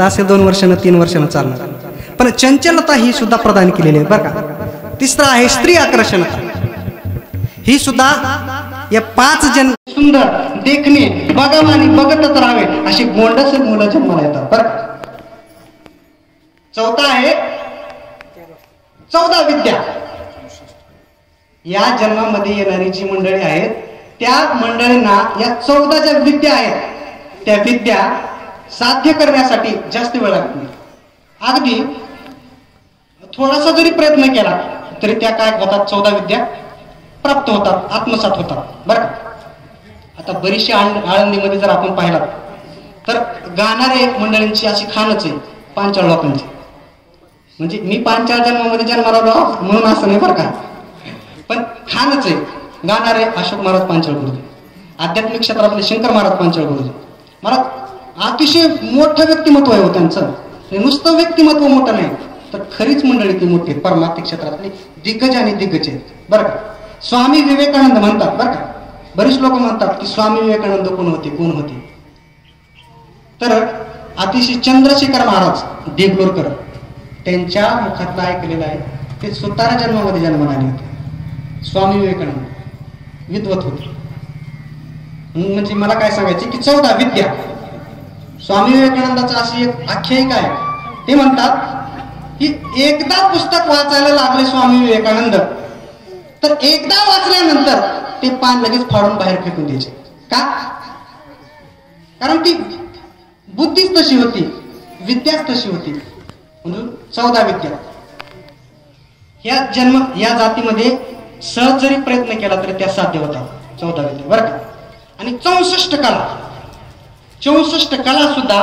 असेल 2 वर्षानं 3 वर्षानं चालणार. पण चंचलता ही सुद्धा प्रदान केलेली आहे बरं का. तिसरा आहे स्त्री आकर्षणता. ही सुद्धा या 5 सुंदर देखणे, बघावं आणि बघतच राहावे अशी गोंडस मुलं जन्माला येतात बरं का. चौथा आहे 14 विद्या. या जन्मामध्ये येणारी जी मंडळी आहेत त्या मंडळींना या 14 ज्या विद्या आहेत त्या विद्या साध्य करण्यासाठी जास्त वेळ लागत नाही. अगदी थोडासा जरी प्रयत्न केला तरी त्या काय होतात, 14 विद्या प्राप्त होतात, आत्मसात होतात बरं का. आता बरीचशी आळंदीमध्ये जर आपण पाहिलात तर गाणारे मंडळींची अशी खानच आहे पांचाळ लोकांची. म्हणजे मी पांचाळ जन्मामध्ये जन्माला आलो म्हणून असं नाही बरं का, पण खानच आहे. गाणारे अशोक महाराज पांचाळ गुरुजी, आध्यात्मिक क्षेत्रातले शंकर महाराज पांचाळ गुरुजी महाराज अतिशय मोठं व्यक्तिमत्व आहे हो त्यांचं. नुसतं व्यक्तिमत्व मोठं नाही तर खरीच मंडळी ती मोठी परमार्थिक क्षेत्रातली दिग्गज आणि दिग्गज आहेत बरं का. स्वामी विवेकानंद म्हणतात बरं का. बरेच लोक म्हणतात की स्वामी विवेकानंद कोण होते, तर अतिशय चंद्रशेखर महाराज देगलूरकर त्यांच्या मुखातलं ऐकलेलं आहे ते सुतारा जन्मामध्ये जन्माला आले होते. स्वामी विवेकानंद विद्वत होते. म्हणजे मला काय सांगायचे की 14 विद्या. स्वामी विवेकानंदाचं अशी एक आख्यायिका आहे. ते म्हणतात की एकदा पुस्तक वाचायला लागले स्वामी विवेकानंद तर एकदा वाचल्यानंतर ते पान लगेच फाडून बाहेर फेकून द्यायचे. का? कारण ती बुद्धीच तशी होती, विद्याच तशी होती. म्हणून 14 विद्या या जातीमध्ये सहज जरी प्रयत्न केला तरी त्या साध्य होतात. 14 विद्या बरं का. आणि 64 कला सुद्धा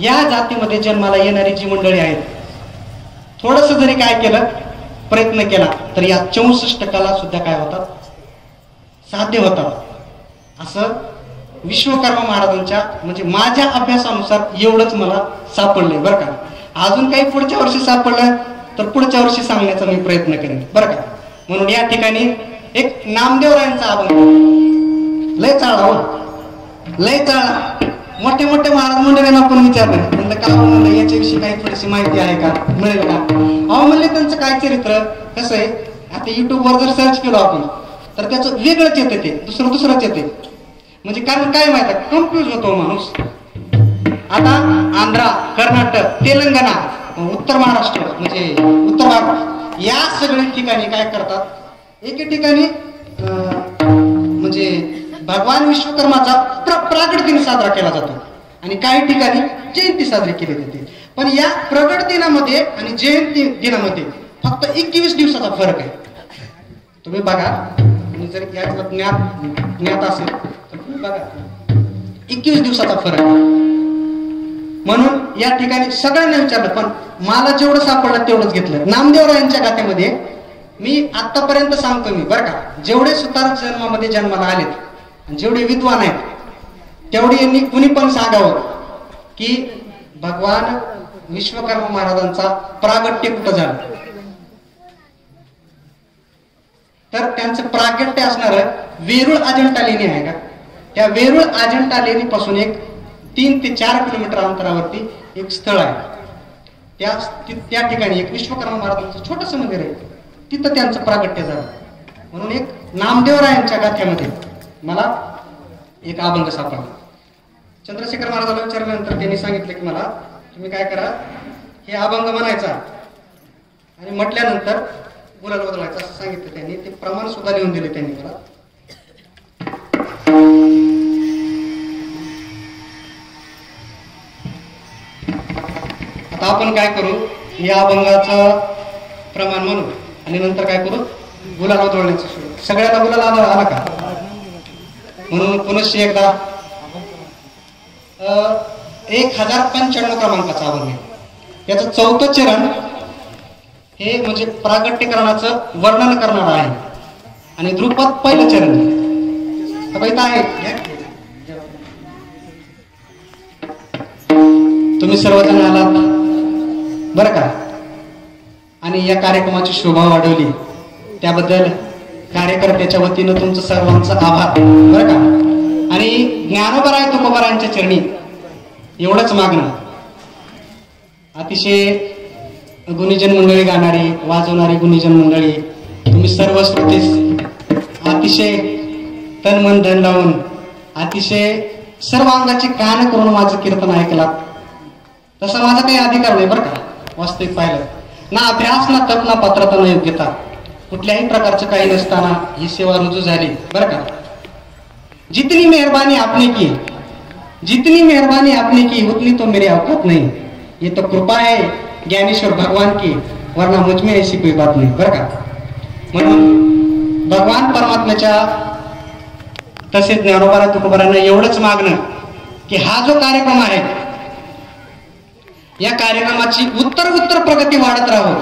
या जातीमध्ये जन्माला येणारी जी मंडळी आहेत, थोडस जरी काय केलं, प्रयत्न केला तर या 64 कला सुद्धा काय होतात, साध्य होतात. असं विश्वकर्मा महाराजांच्या म्हणजे माझ्या अभ्यासानुसार एवढंच मला सापडलंय बरं का. अजून काही पुढच्या वर्षी सापडलं तर पुढच्या वर्षी सांगण्याचा मी प्रयत्न करेन बरं का. म्हणून या ठिकाणी एक नामदेवरायांचा अभंग लय चाळा हो, लय चाळा. मोठे मोठे महाराज मंडळींना आपण विचारलं म्हणलं का म्हणलं याच्याविषयी काही थोडीशी माहिती आहे का, मिळेल का? अहो म्हणले त्यांचं काय चरित्र कसं आहे. आता युट्यूबवर जर सर्च केलं आपण तर त्याचं वेगळंच येते, ते दुसरंच येते. म्हणजे कारण काय माहिती आहे, कन्फ्युज होतो माणूस. आता आंध्रा, कर्नाटक, तेलंगणा, उत्तर महाराष्ट्र म्हणजे उत्तर भारत या सगळ्या ठिकाणी काय करतात, एके ठिकाणी म्हणजे भगवान विश्वकर्माचा प्रगट दिन साजरा केला जातो आणि काही ठिकाणी जयंती साजरी केली जाते. पण या प्रगट दिनामध्ये आणि जयंती दिनामध्ये फक्त 21 दिवसाचा फरक आहे. तुम्ही बघा, आणि जर याचं ज्ञात असेल तर तुम्ही बघा, 21 दिवसाचा फरक आहे. म्हणून या ठिकाणी सगळ्यांना विचारलं, पण मला जेवढं सापडलं तेवढंच घेतलं. नामदेवरायांच्या गाथेमध्ये मी आतापर्यंत सांगतो मी बरं का, जेवढे सुतार जन्माला आलेत, जेवढे विद्वान आहेत, तेवढे यांनी कुणी पण सांगावं की भगवान विश्वकर्मा महाराजांचा प्रागट्य कुठं झालं. तर त्यांचं प्रागट्य असणार वेरूळ अजंठा लेणी आहे का, त्या वेरूळ अजंठा लेणी पासून एक 3 ते 4 किलोमीटर अंतरावरती एक स्थळ आहे. त्या ठिकाणी एक विश्वकर्मा महाराजांचं छोटस मंदिर आहे, तिथं त्यांचं प्रागट्य झालं. म्हणून एक नामदेवरायांच्या गाथ्यामध्ये मला एक अभंग सापडला. चंद्रशेखर महाराजांना विचारल्यानंतर त्यांनी सांगितलं की मला तुम्ही काय करा, हे अभंग म्हणायचा आणि म्हटल्यानंतर गुलाल बदलायचा असं सांगितलं त्यांनी. ते प्रमाण सुद्धा लिहून दिले त्यांनी मला. आता आपण काय करू, या अभंगाचं प्रमाण म्हणू आणि नंतर काय करू, गुलाल उधळण्याचं सुरू. सगळ्याला गुलाल आला का? म्हणून पुनश्च एकदा 1095 क्रमांकाचा अभंग आहे. याचं 4थं चरण हे म्हणजे प्रागट्यकरणाचं वर्णन करणार आहे आणि ध्रुपद पहिलं चरण आहे. तुम्ही सर्वजण आलात बरं का, आणि या कार्यक्रमाची शोभा वाढवली त्याबद्दल कार्यकर्त्याच्या वतीनं तुमचं सर्वांचं आभार बरं का. आणि ज्ञानोबराय तुकोबारायांच्या चरणी एवढंच मागणं, अतिशय गुणीजन मंडळी गाणारी वाजवणारी गुणीजन मंडळी, तुम्ही सर्व श्रोतेस अतिशय तन मन धन लावून अतिशय सर्व अंगाची कान करून माझं कीर्तन ऐकलात. तसा माझा काही अधिकार नाही बरं का. वास्तविक पाहिलं ना, अभ्यास ना तप ना पात्रता ना योग्यता, कुठल्याही प्रकारचं काही नसताना ही सेवा रुजू झाली बरं का. जितनी मेहरबानी आपने की, जितनी मेहरबानी आपने की उतनी तो मेरी औकात नहीं. ये तो कृपा है ज्ञानेश्वर भगवान की, वरना मुझ में ऐसी कोई बात नहीं बरं का. म्हणून भगवान परमात्म्याच्या तसेच ज्ञानोबा तुकोबारांना एवढंच मागणं की हा जो कार्यक्रम आहे या कार्यक्रमाची उत्तर प्रगती वाढत राहो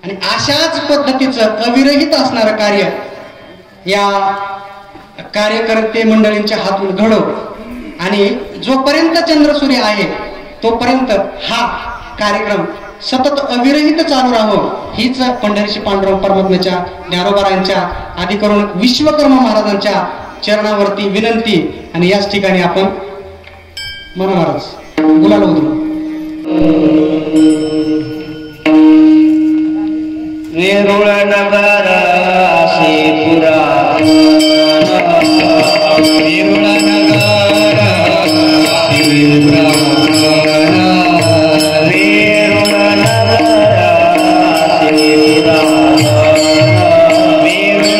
आणि अशाच पद्धतीचं अविरहित असणारं कार्य या कार्यकर्ते मंडळींच्या हातून घडो आणि जोपर्यंत चंद्रसूर्य आहे तोपर्यंत हा कार्यक्रम सतत अविरहित चालू राहो, हीच पंढरीची पांडुरंग परमात्म्याच्या ज्ञानोबारायांच्या आदी करून विश्वकर्मा महाराजांच्या चरणावरती विनंती. आणि याच ठिकाणी आपण मन महाराज गुलाल उधळू. वेरुळ नगर श्रीपुरा वेरुळ नगर श्रीपुरा वेरुळ नगर श्रीपुरा वेरुळ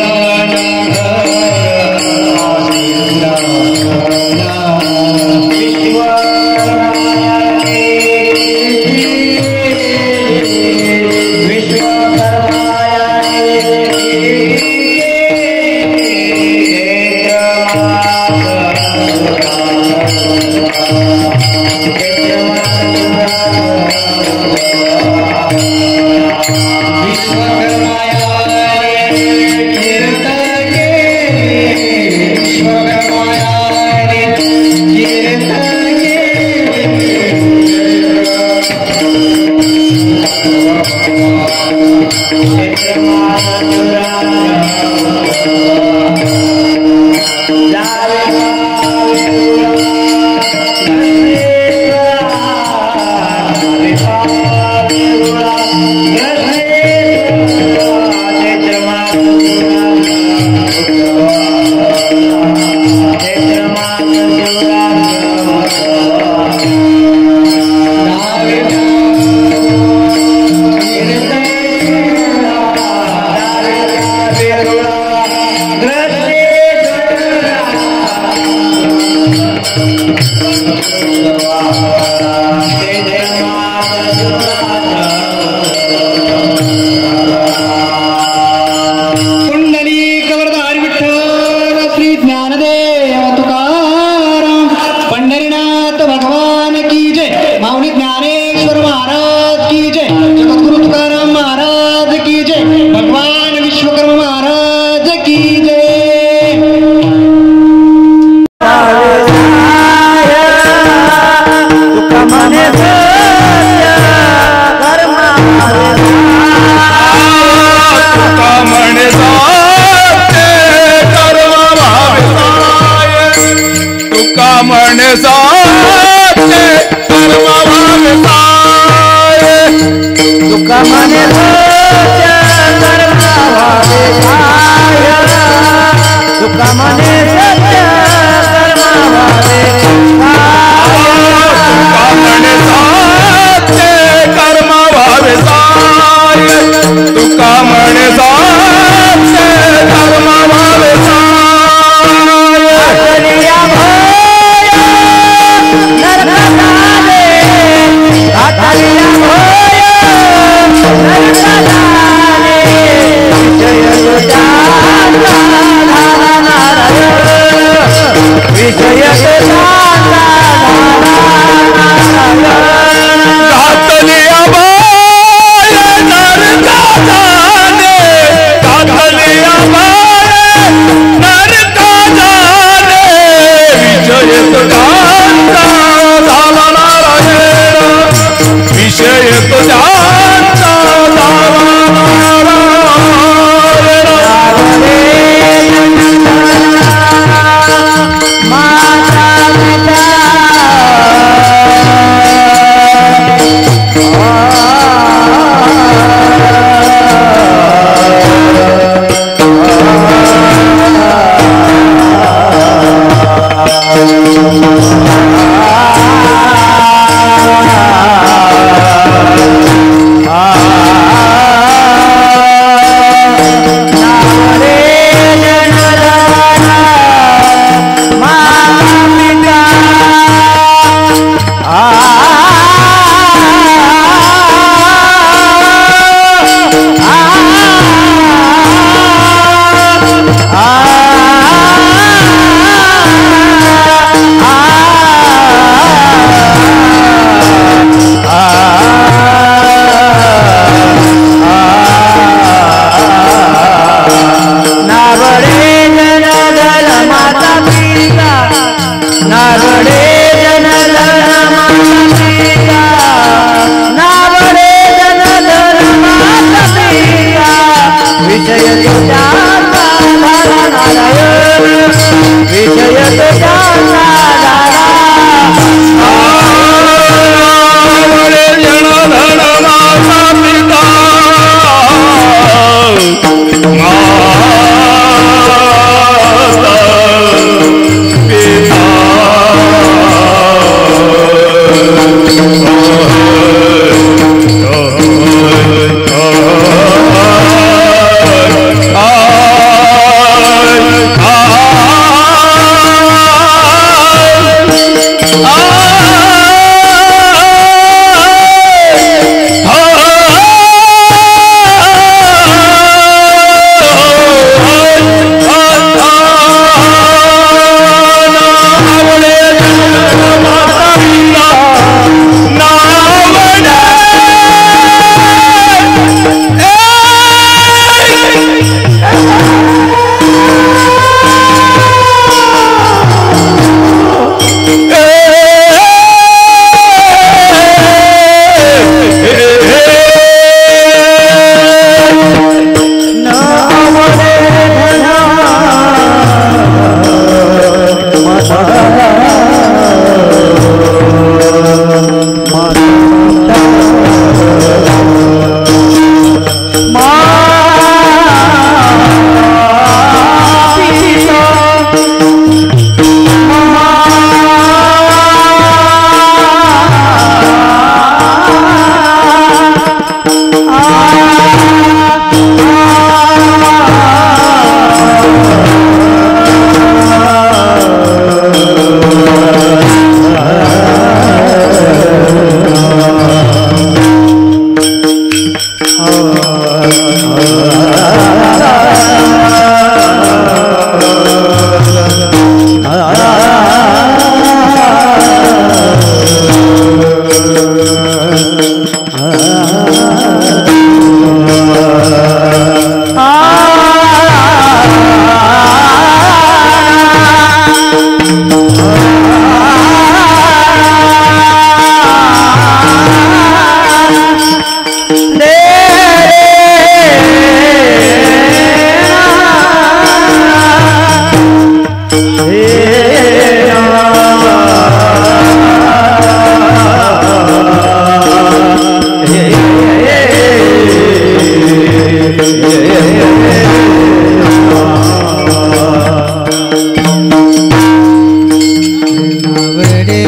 नावडे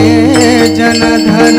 जनधन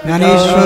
ज्ञानेश्वर